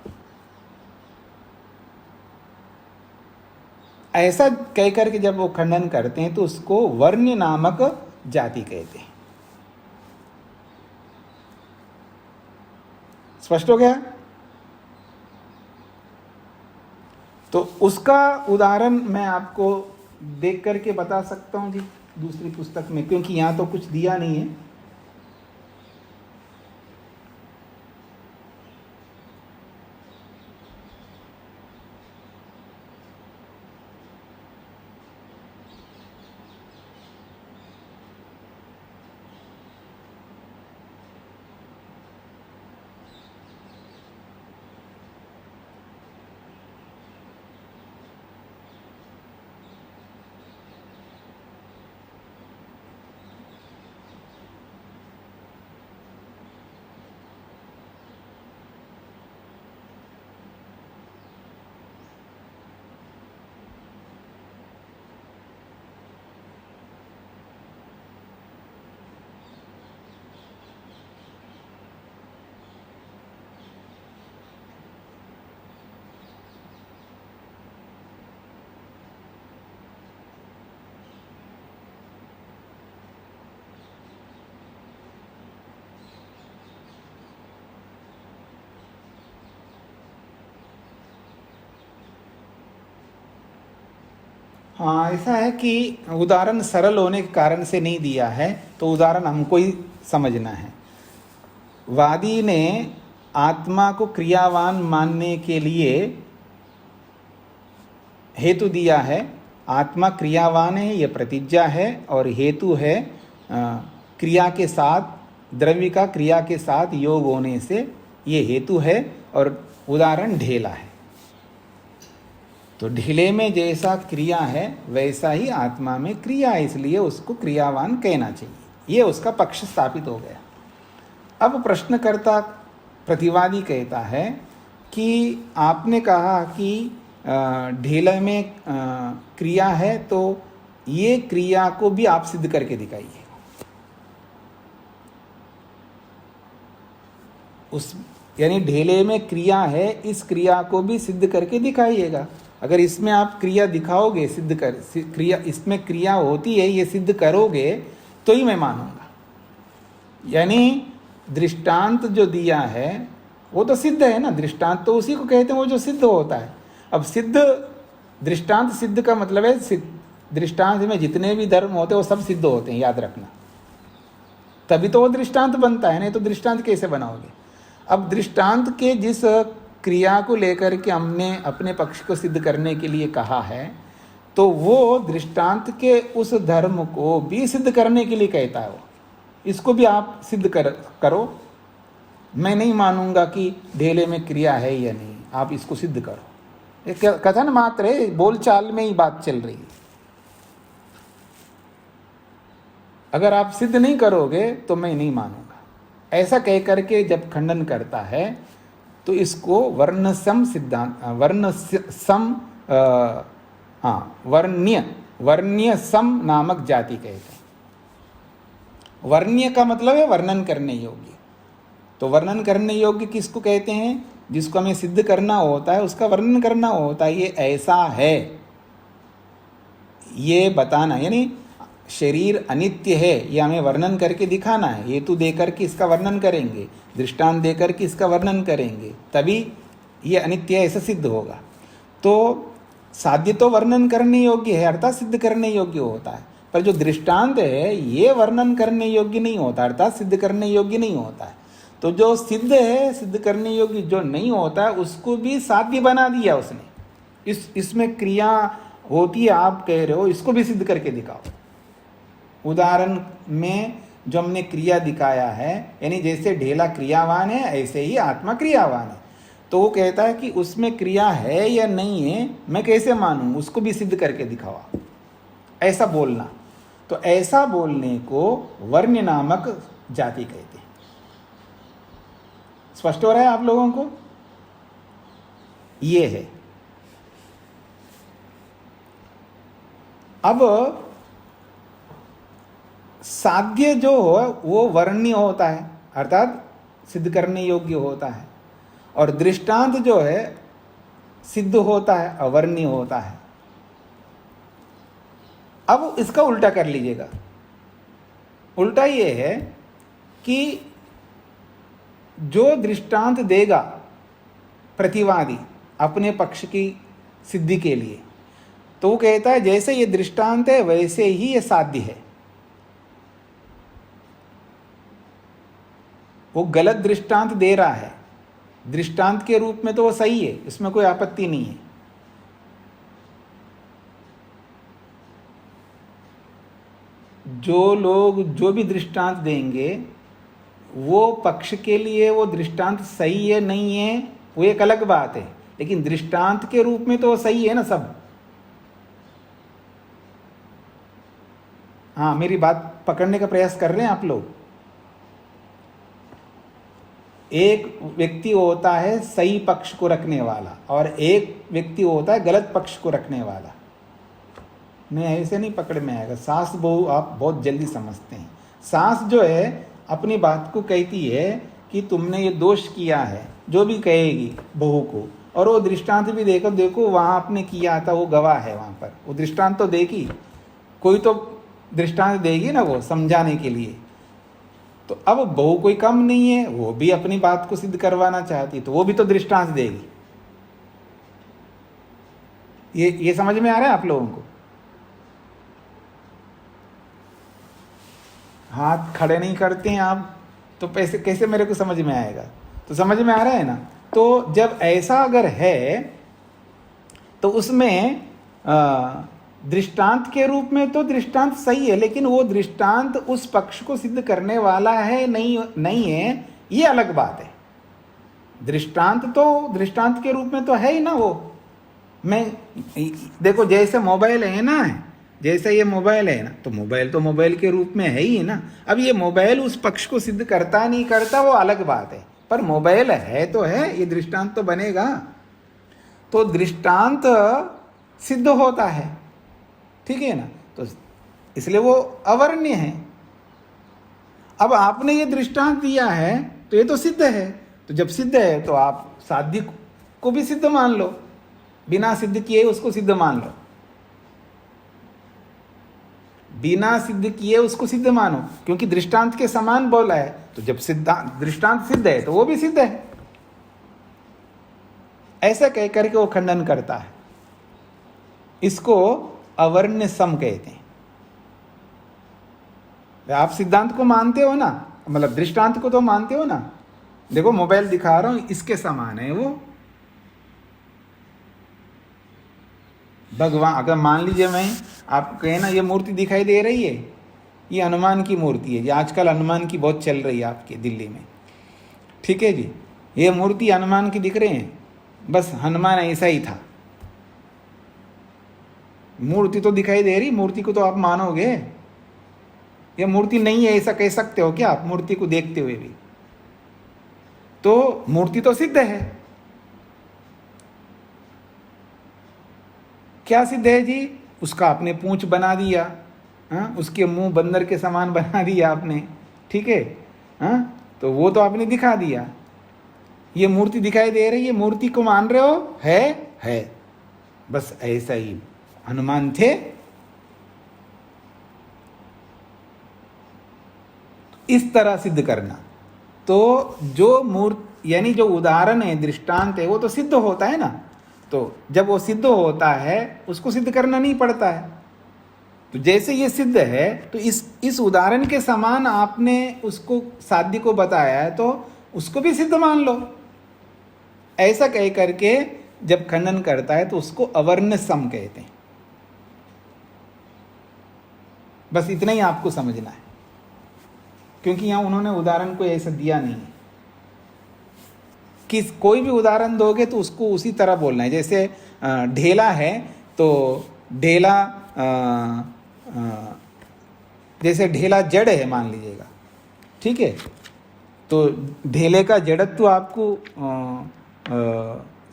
ऐसा कह करके जब वो खंडन करते हैं, तो उसको वर्ण नामक जाति कहते हैं। स्पष्ट हो गया? तो उसका उदाहरण मैं आपको देख करके बता सकता हूं जी, दूसरी पुस्तक में, क्योंकि यहां तो कुछ दिया नहीं है। हाँ, ऐसा है कि उदाहरण सरल होने के कारण से नहीं दिया है, तो उदाहरण हमको ही समझना है। वादी ने आत्मा को क्रियावान मानने के लिए हेतु दिया है। आत्मा क्रियावान है, यह प्रतिज्ञा है, और हेतु है क्रिया के साथ, द्रव्य का क्रिया के साथ योग होने से ये हेतु है, और उदाहरण ढेला है। तो ढीले में जैसा क्रिया है वैसा ही आत्मा में क्रिया है, इसलिए उसको क्रियावान कहना चाहिए। ये उसका पक्ष स्थापित हो गया। अब प्रश्नकर्ता प्रतिवादी कहता है कि आपने कहा कि ढीले में क्रिया है, तो ये क्रिया को भी आप सिद्ध करके दिखाइए। उस यानी ढेले में क्रिया है, इस क्रिया को भी सिद्ध करके दिखाइएगा। अगर इसमें आप क्रिया दिखाओगे, क्रिया इसमें क्रिया होती है ये सिद्ध करोगे तो ही मैं मानूंगा। यानी दृष्टांत जो दिया है वो तो सिद्ध है ना, दृष्टांत तो उसी को कहते हैं वो जो सिद्ध होता है। अब सिद्ध दृष्टांत सिद्ध का मतलब है दृष्टांत में जितने भी धर्म होते हैं वो सब सिद्ध होते हैं, याद रखना, तभी तो वो दृष्टांत बनता है, नहीं तो दृष्टांत कैसे बनाओगे। अब दृष्टांत के जिस क्रिया को लेकर के हमने अपने पक्ष को सिद्ध करने के लिए कहा है, तो वो दृष्टांत के उस धर्म को भी सिद्ध करने के लिए कहता है। वो इसको भी आप सिद्ध करो। मैं नहीं मानूंगा कि ढेले में क्रिया है या नहीं, आप इसको सिद्ध करो। एक कथन मात्र है, बोलचाल में ही बात चल रही है। अगर आप सिद्ध नहीं करोगे तो मैं नहीं मानूंगा, ऐसा कह करके जब खंडन करता है तो इसको वर्णसम सिद्धांत, वर्ण्य सम नामक जाति कहते हैं। वर्ण्य का मतलब है वर्णन करने योग्य। तो वर्णन करने योग्य किसको कहते हैं? जिसको हमें सिद्ध करना होता है उसका वर्णन करना होता है। ये ऐसा है ये बताना, यानी शरीर अनित्य है ये हमें वर्णन करके दिखाना है। हेतु देकर के इसका वर्णन करेंगे, दृष्टांत देकर के इसका वर्णन करेंगे, तभी ये अनित्य ऐसा सिद्ध होगा। तो साध्य तो वर्णन करने योग्य है, अर्थात सिद्ध करने योग्य होता है, पर जो दृष्टांत है ये वर्णन करने योग्य नहीं होता, अर्थात सिद्ध करने योग्य नहीं होता है। तो जो सिद्ध है, सिद्ध करने योग्य जो नहीं होता है, उसको भी साध्य बना दिया उसने। इसमें क्रिया होती है, आप कह रहे हो, इसको भी सिद्ध करके दिखाओ। उदाहरण में जो हमने क्रिया दिखाया है, यानी जैसे ढेला क्रियावान है ऐसे ही आत्मा क्रियावान है। तो वो कहता है कि उसमें क्रिया है या नहीं है मैं कैसे मानूं, उसको भी सिद्ध करके दिखाओ, ऐसा बोलना। तो ऐसा बोलने को वर्ण्य नामक जाति कहते हैं। स्पष्ट हो रहा है आप लोगों को? ये है। अब साध्य जो हो वो वर्ण्य होता है, अर्थात सिद्ध करने योग्य होता है, और दृष्टांत जो है सिद्ध होता है, अवर्ण्य होता है। अब इसका उल्टा कर लीजिएगा। उल्टा ये है कि जो दृष्टांत देगा प्रतिवादी अपने पक्ष की सिद्धि के लिए, तो वो कहता है जैसे ये दृष्टांत है वैसे ही ये साध्य है। वो गलत दृष्टांत दे रहा है, दृष्टांत के रूप में तो वो सही है, इसमें कोई आपत्ति नहीं है। जो लोग जो भी दृष्टांत देंगे वो पक्ष के लिए वो दृष्टांत सही है नहीं है वो एक अलग बात है, लेकिन दृष्टांत के रूप में तो वो सही है ना सब। हाँ, मेरी बात पकड़ने का प्रयास कर रहे हैं आप लोग। एक व्यक्ति होता है सही पक्ष को रखने वाला और एक व्यक्ति होता है गलत पक्ष को रखने वाला। नहीं, ऐसे नहीं पकड़ में आएगा। सास बहू आप बहुत जल्दी समझते हैं। सास जो है अपनी बात को कहती है कि तुमने ये दोष किया है, जो भी कहेगी बहू को, और वो दृष्टांत भी देखो, देखो वहाँ आपने किया था, वो गवाह है वहाँ पर, वो दृष्टांत तो देगी, कोई तो दृष्टांत देगी ना वो समझाने के लिए। तो अब बहू कोई कम नहीं है, वो भी अपनी बात को सिद्ध करवाना चाहती, तो वो भी तो दृष्टांत देगी। ये समझ में आ रहा है आप लोगों को? हाथ खड़े नहीं करते हैं आप, तो कैसे मेरे को समझ में आएगा? तो समझ में आ रहा है ना? तो जब ऐसा अगर है तो उसमें दृष्टांत के रूप में तो दृष्टांत सही है, लेकिन वो दृष्टांत उस पक्ष को सिद्ध करने वाला है नहीं है, ये अलग बात है। दृष्टांत तो दृष्टांत के रूप में तो है ही ना। वो मैं देखो, जैसे मोबाइल है ना, जैसे ये मोबाइल है ना, तो मोबाइल के रूप में है ही ना। अब ये मोबाइल उस पक्ष को सिद्ध करता नहीं करता वो अलग बात है, पर मोबाइल है तो है, ये दृष्टांत तो बनेगा। तो दृष्टांत सिद्ध होता है, ठीक है ना, तो इसलिए वो अवर्ण्य है। अब आपने ये दृष्टांत दिया है तो ये तो सिद्ध है, तो जब सिद्ध है तो आप साध्य को भी सिद्ध मान लो, बिना सिद्ध किए उसको सिद्ध मान लो, बिना सिद्ध किए उसको सिद्ध मानो, क्योंकि दृष्टांत के समान बोला है। तो जब सिद्धांत दृष्टांत सिद्ध है तो वो भी सिद्ध है। ऐसा कह करके वो खंडन करता है। इसको अवर्ण्य सम कहते हैं। आप सिद्धांत को मानते हो ना, मतलब दृष्टांत को तो मानते हो ना। देखो मोबाइल दिखा रहा हूं, इसके समान है वो। भगवान, अगर मान लीजिए मैं आप कहे ना ये मूर्ति दिखाई दे रही है, ये हनुमान की मूर्ति है। ये आजकल हनुमान की बहुत चल रही है आपके दिल्ली में, ठीक है जी। ये मूर्ति हनुमान की दिख रहे हैं, बस हनुमान ऐसा ही था। मूर्ति तो दिखाई दे रही, मूर्ति को तो आप मानोगे। ये मूर्ति नहीं है ऐसा कह सकते हो क्या आप, मूर्ति को देखते हुए भी? तो मूर्ति तो सिद्ध है। क्या सिद्ध है जी? उसका आपने पूंछ बना दिया, हाँ, उसके मुंह बंदर के समान बना दिया आपने, ठीक है, हाँ, तो वो तो आपने दिखा दिया। ये मूर्ति दिखाई दे रही है, मूर्ति को मान रहे हो, है, बस ऐसा ही हनुमान थे। इस तरह सिद्ध करना। तो जो मूर्ति यानी जो उदाहरण है, दृष्टांत है, वो तो सिद्ध होता है ना। तो जब वो सिद्ध होता है उसको सिद्ध करना नहीं पड़ता है। तो जैसे ये सिद्ध है तो इस उदाहरण के समान आपने उसको साध्य को बताया है, तो उसको भी सिद्ध मान लो। ऐसा कह करके जब खंडन करता है तो उसको अवर्ण सम कहते हैं। बस इतना ही आपको समझना है, क्योंकि यहां उन्होंने उदाहरण को ऐसा दिया नहीं है कि कोई भी उदाहरण दोगे तो उसको उसी तरह बोलना है। जैसे ढेला है तो ढेला, जैसे ढेला जड़ है मान लीजिएगा, ठीक है, तो ढेले का जड़त्व आपको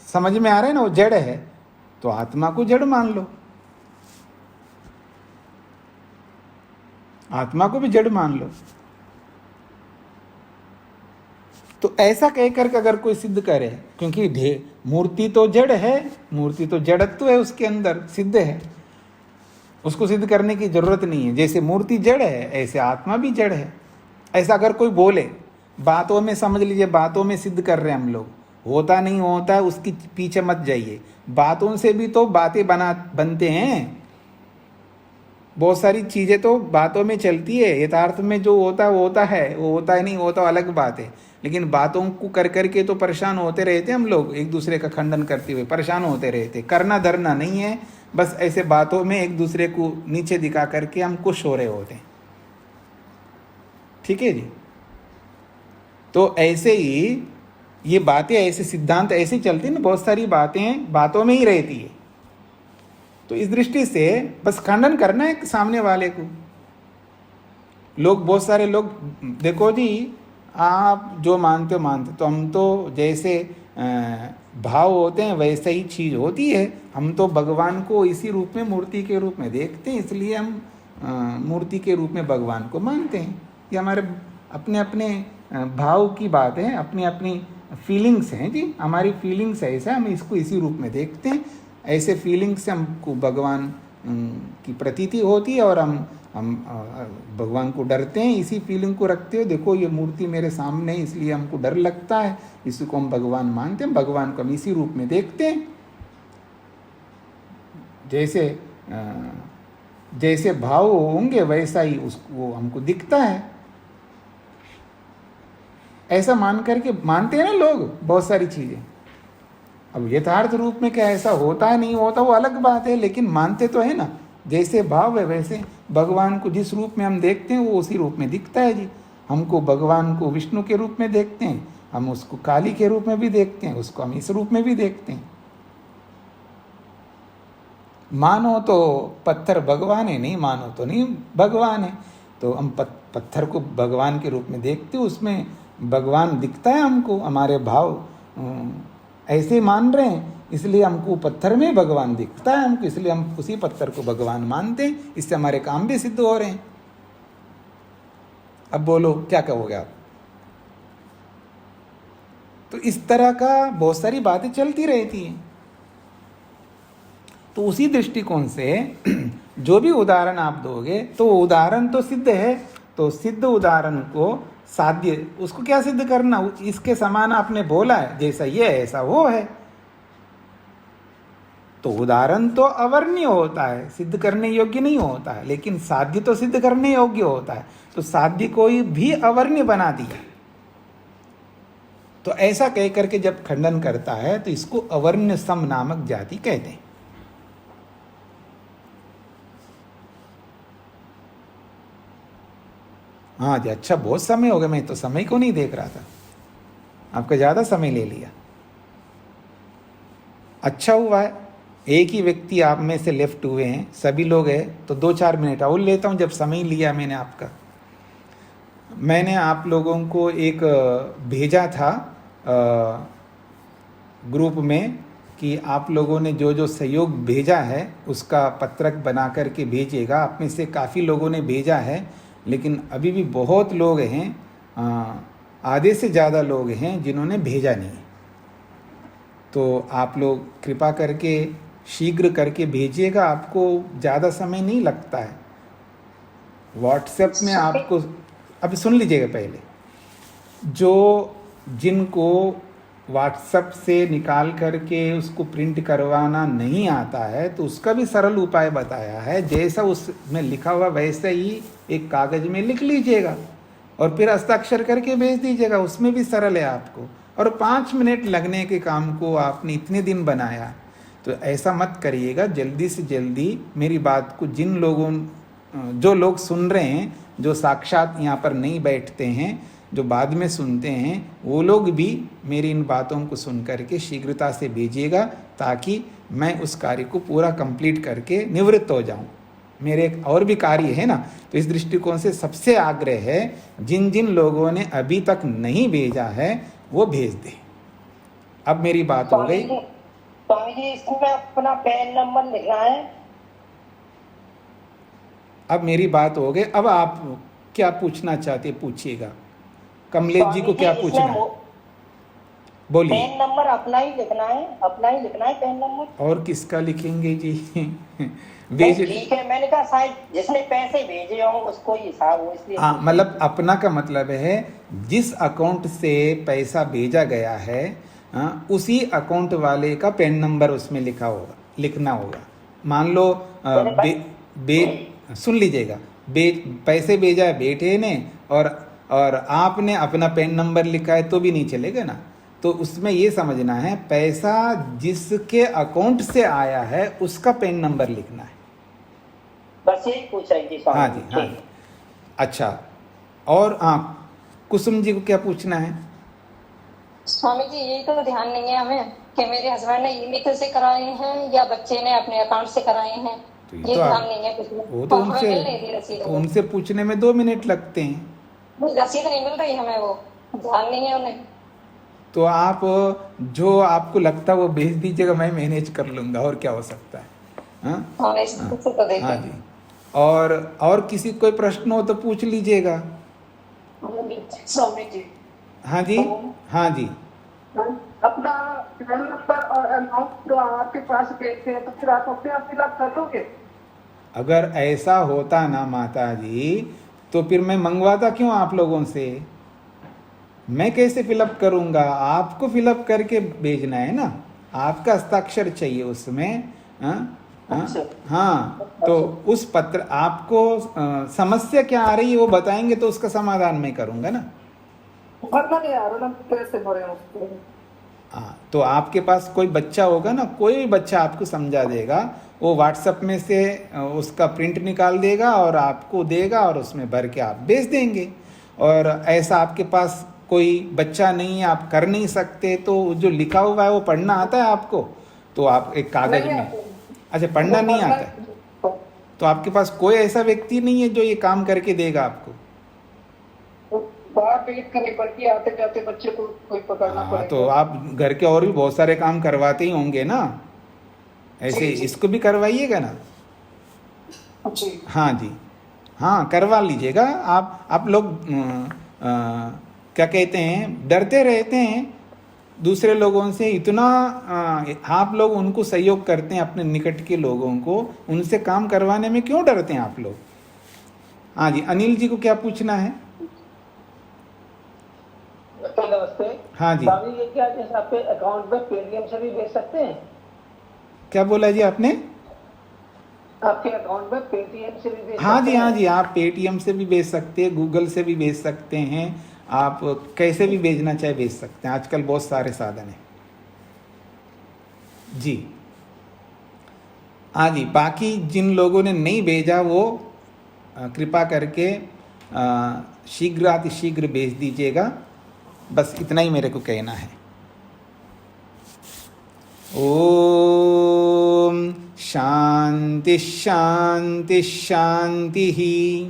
समझ में आ रहा है ना, वो जड़ है, तो आत्मा को जड़ मान लो, आत्मा को भी जड़ मान लो। तो ऐसा कहकर के अगर कोई सिद्ध करे, क्योंकि मूर्ति तो जड़ है, मूर्ति तो जड़त्व है उसके अंदर, सिद्ध है, उसको सिद्ध करने की जरूरत नहीं है। जैसे मूर्ति जड़ है ऐसे आत्मा भी जड़ है। ऐसा अगर कोई बोले, बातों में समझ लीजिए, बातों में सिद्ध कर रहे हैं हम लोग, होता नहीं होता है उसकी पीछे मत जाइए। बातों से भी तो बातें बनते हैं, बहुत सारी चीजें तो बातों में चलती है। यथार्थ में जो होता है वो होता है, वो होता है नहीं होता अलग बात है। लेकिन बातों को कर करके तो परेशान होते रहते हम लोग, एक दूसरे का खंडन करते हुए परेशान होते रहते। करना धरना नहीं है, बस ऐसे बातों में एक दूसरे को नीचे दिखा करके हम खुश हो रहे होते हैं, ठीक है जी। तो ऐसे ही ये बातें, ऐसे सिद्धांत ऐसे चलती है ना, बहुत सारी बातें बातों में ही रहती है। तो इस दृष्टि से बस खंडन करना है सामने वाले को। लोग, बहुत सारे लोग, देखो जी आप जो मानते हो मानते, तो हम तो जैसे भाव होते हैं वैसे ही चीज होती है। हम तो भगवान को इसी रूप में, मूर्ति के रूप में देखते हैं, इसलिए हम मूर्ति के रूप में भगवान को मानते हैं। ये हमारे अपने अपने भाव की बात है, अपनी अपनी फीलिंग्स हैं जी, हमारी फीलिंग्स है, ऐसा हम इसको इसी रूप में देखते हैं। ऐसे फीलिंग्स से हमको भगवान की प्रतीति होती है और हम भगवान को डरते हैं, इसी फीलिंग को रखते हो। देखो ये मूर्ति मेरे सामने है इसलिए हमको डर लगता है, इसको हम भगवान मानते हैं, भगवान को हम इसी रूप में देखते हैं। जैसे भाव होंगे वैसा ही उसको हमको दिखता है। ऐसा मान करके मानते हैं ना लोग बहुत सारी चीजें। अब यथार्थ रूप में क्या ऐसा होता है नहीं होता वो अलग बात है, लेकिन मानते तो है ना। जैसे भाव है वैसे भगवान को जिस रूप में हम देखते हैं वो उसी रूप में दिखता है जी। हमको भगवान को विष्णु के रूप में देखते हैं, हम उसको काली के रूप में भी देखते हैं, उसको हम इस रूप में भी देखते हैं। मानो तो पत्थर भगवान है, नहीं मानो तो नहीं भगवान है। तो हम पत्थर को भगवान के रूप में देखते हैं, उसमें भगवान दिखता है हमको। हमारे भाव ऐसे मान रहे हैं इसलिए हमको पत्थर में भगवान दिखता है हमको, इसलिए हम उसी पत्थर को भगवान मानते हैं। इससे हमारे काम भी सिद्ध हो रहे हैं। अब बोलो क्या कहोगे आप? तो इस तरह का बहुत सारी बातें चलती रहती हैं। तो उसी दृष्टिकोण से जो भी उदाहरण आप दोगे तो उदाहरण तो सिद्ध है, तो सिद्ध उदाहरण को साध्य, उसको क्या सिद्ध करना, इसके समान आपने बोला है, जैसा ये ऐसा वो है। तो उदाहरण तो अवर्ण्य होता है, सिद्ध करने योग्य नहीं होता है, लेकिन साध्य तो सिद्ध करने योग्य होता है। तो साध्य को भी अवर्ण्य बना दिया। तो ऐसा कह करके जब खंडन करता है तो इसको अवर्ण्य सम नामक जाति कहते हैं। हाँ जी, अच्छा बहुत समय हो गया, मैं तो समय को नहीं देख रहा था, आपका ज़्यादा समय ले लिया। अच्छा हुआ है एक ही व्यक्ति आप में से लेफ्ट हुए हैं, सभी लोग हैं तो 2-4 मिनट और लेता हूँ जब समय लिया मैंने आपका। मैंने आप लोगों को एक भेजा था ग्रुप में कि आप लोगों ने जो जो सहयोग भेजा है उसका पत्रक बना करके भेजिएगा। आप में से काफ़ी लोगों ने भेजा है, लेकिन अभी भी बहुत लोग हैं, आधे से ज़्यादा लोग हैं जिन्होंने भेजा नहीं। तो आप लोग कृपा करके शीघ्र करके भेजिएगा, आपको ज़्यादा समय नहीं लगता है। व्हाट्सएप में आपको, अभी सुन लीजिएगा पहले, जो जिनको व्हाट्सएप से निकाल करके उसको प्रिंट करवाना नहीं आता है तो उसका भी सरल उपाय बताया है। जैसा उसमें लिखा हुआ वैसे ही एक कागज़ में लिख लीजिएगा और फिर हस्ताक्षर करके भेज दीजिएगा, उसमें भी सरल है आपको। और 5 मिनट लगने के काम को आपने इतने दिन बनाया, तो ऐसा मत करिएगा। जल्दी से जल्दी मेरी बात को जिन लोगों, जो लोग सुन रहे हैं, जो साक्षात यहाँ पर नहीं बैठते हैं, जो बाद में सुनते हैं, वो लोग भी मेरी इन बातों को सुन करके शीघ्रता से भेजिएगा, ताकि मैं उस कार्य को पूरा कंप्लीट करके निवृत्त हो जाऊं। मेरे एक और भी कार्य है ना, तो इस दृष्टिकोण से सबसे आग्रह है, जिन जिन लोगों ने अभी तक नहीं भेजा है वो भेज दें। अब मेरी बात हो गई। स्वामी जी, इसमें अपना पैन नंबर लिखना है। अब मेरी बात हो गई। अब आप क्या पूछना चाहते पूछिएगा। कमलेश जी को क्या पूछना है, बोलिए। पैन नंबर अपना ही लिखना है, अपना ही लिखना है पैन नंबर। और किसका लिखेंगे जी? ठीक है, मैंने कहा शायद जिसने पैसे भेजे हो उसको ही हिसाब हो, इसलिए। हाँ, मतलब अपना का मतलब है जिस अकाउंट से पैसा भेजा गया है, उसी अकाउंट वाले का पैन नंबर उसमें लिखना होगा। मान लो सुन लीजिएगा, पैसे भेजा है बेटे ने और आपने अपना पैन नंबर लिखा है तो भी नहीं चलेगा ना। तो उसमें ये समझना है, पैसा जिसके अकाउंट से आया है उसका पैन नंबर लिखना है। बस यही पूछा है जी। हाँ जी, हाँ जी। अच्छा, और कुसुम जी को क्या पूछना है? स्वामी जी, यही तो ध्यान नहीं है हमें कि मेरे हस्बैंड ने ई-मित्र से कराए हैं या बच्चे ने अपने अकाउंट से कराए हैं। तो ये ध्यान नहीं है कुछ में। वो तो रसीद उनसे पूछने में 2 मिनट लगते हैं। रसीद नहीं मिल रही हमें, वो ध्यान नहीं है उन्हें। तो आप जो आपको लगता है वो भेज दीजिएगा, मैं मैनेज कर लूँगा, और क्या हो सकता है। हाँ जी। और किसी कोई प्रश्न हो तो पूछ लीजिएगा। स्वामी जी। हाँ जी, हाँ जी। अपना नंबर और अमाउंट तो आपके पास भेजते हैं, तो फिर आप अपने आप फिलअप कर दोगे? अगर ऐसा होता ना माता जी, तो फिर मैं मंगवाता क्यों आप लोगों से? मैं कैसे फिलअप करूँगा? आपको फिलअप करके भेजना है ना, आपका हस्ताक्षर चाहिए उसमें। हाँ, तो उस पत्र आपको समस्या क्या आ रही है वो बताएंगे तो उसका समाधान मैं करूँगा ना। भरना नहीं आ रहा, कैसे भरे उसको? हाँ, तो आपके पास कोई बच्चा होगा ना, कोई भी बच्चा आपको समझा देगा, वो व्हाट्सएप में से उसका प्रिंट निकाल देगा और आपको देगा और उसमें भर के आप भेज देंगे। और ऐसा आपके पास कोई बच्चा नहीं है, आप कर नहीं सकते, तो जो लिखा हुआ है वो पढ़ना आता है आपको, तो आप एक कागज में, अच्छा पढ़ना नहीं आता है, तो आपके पास कोई ऐसा व्यक्ति नहीं है जो ये काम करके देगा आपको? बाहर वेट करनी पड़ती है, आते जाते बच्चे को कोई पकड़ना पड़ेगा। तो आप घर के और भी बहुत सारे काम करवाते ही होंगे ना, ऐसे इसको भी करवाइएगा ना। जी हाँ जी, हाँ करवा लीजिएगा। आप लोग क्या कहते हैं, डरते रहते हैं, दूसरे लोगों से इतना आप लोग उनको सहयोग करते हैं, अपने निकट के लोगों को उनसे काम करवाने में क्यों डरते हैं आप लोग? हाँ जी, अनिल जी को क्या पूछना है? नमस्ते। हाँ जी, स्वामी ये क्या जैसे आपके अकाउंट में पेटीएम से भी भेज सकते हैं? क्या बोला जी आपने? आपके अकाउंट में पेटीएम से भी भेज हाँ सकते जी, हाँ हैं? जी, आप पेटीएम से भी भेज सकते हैं, गूगल से भी भेज सकते हैं, आप कैसे भी भेजना चाहे भेज सकते हैं। आजकल बहुत सारे साधन हैं जी। हाँ जी, बाकी जिन लोगों ने नहीं भेजा वो कृपा करके शीघ्र भेज दीजिएगा। बस इतना ही मेरे को कहना है। ओम शांति शांति शांति ही।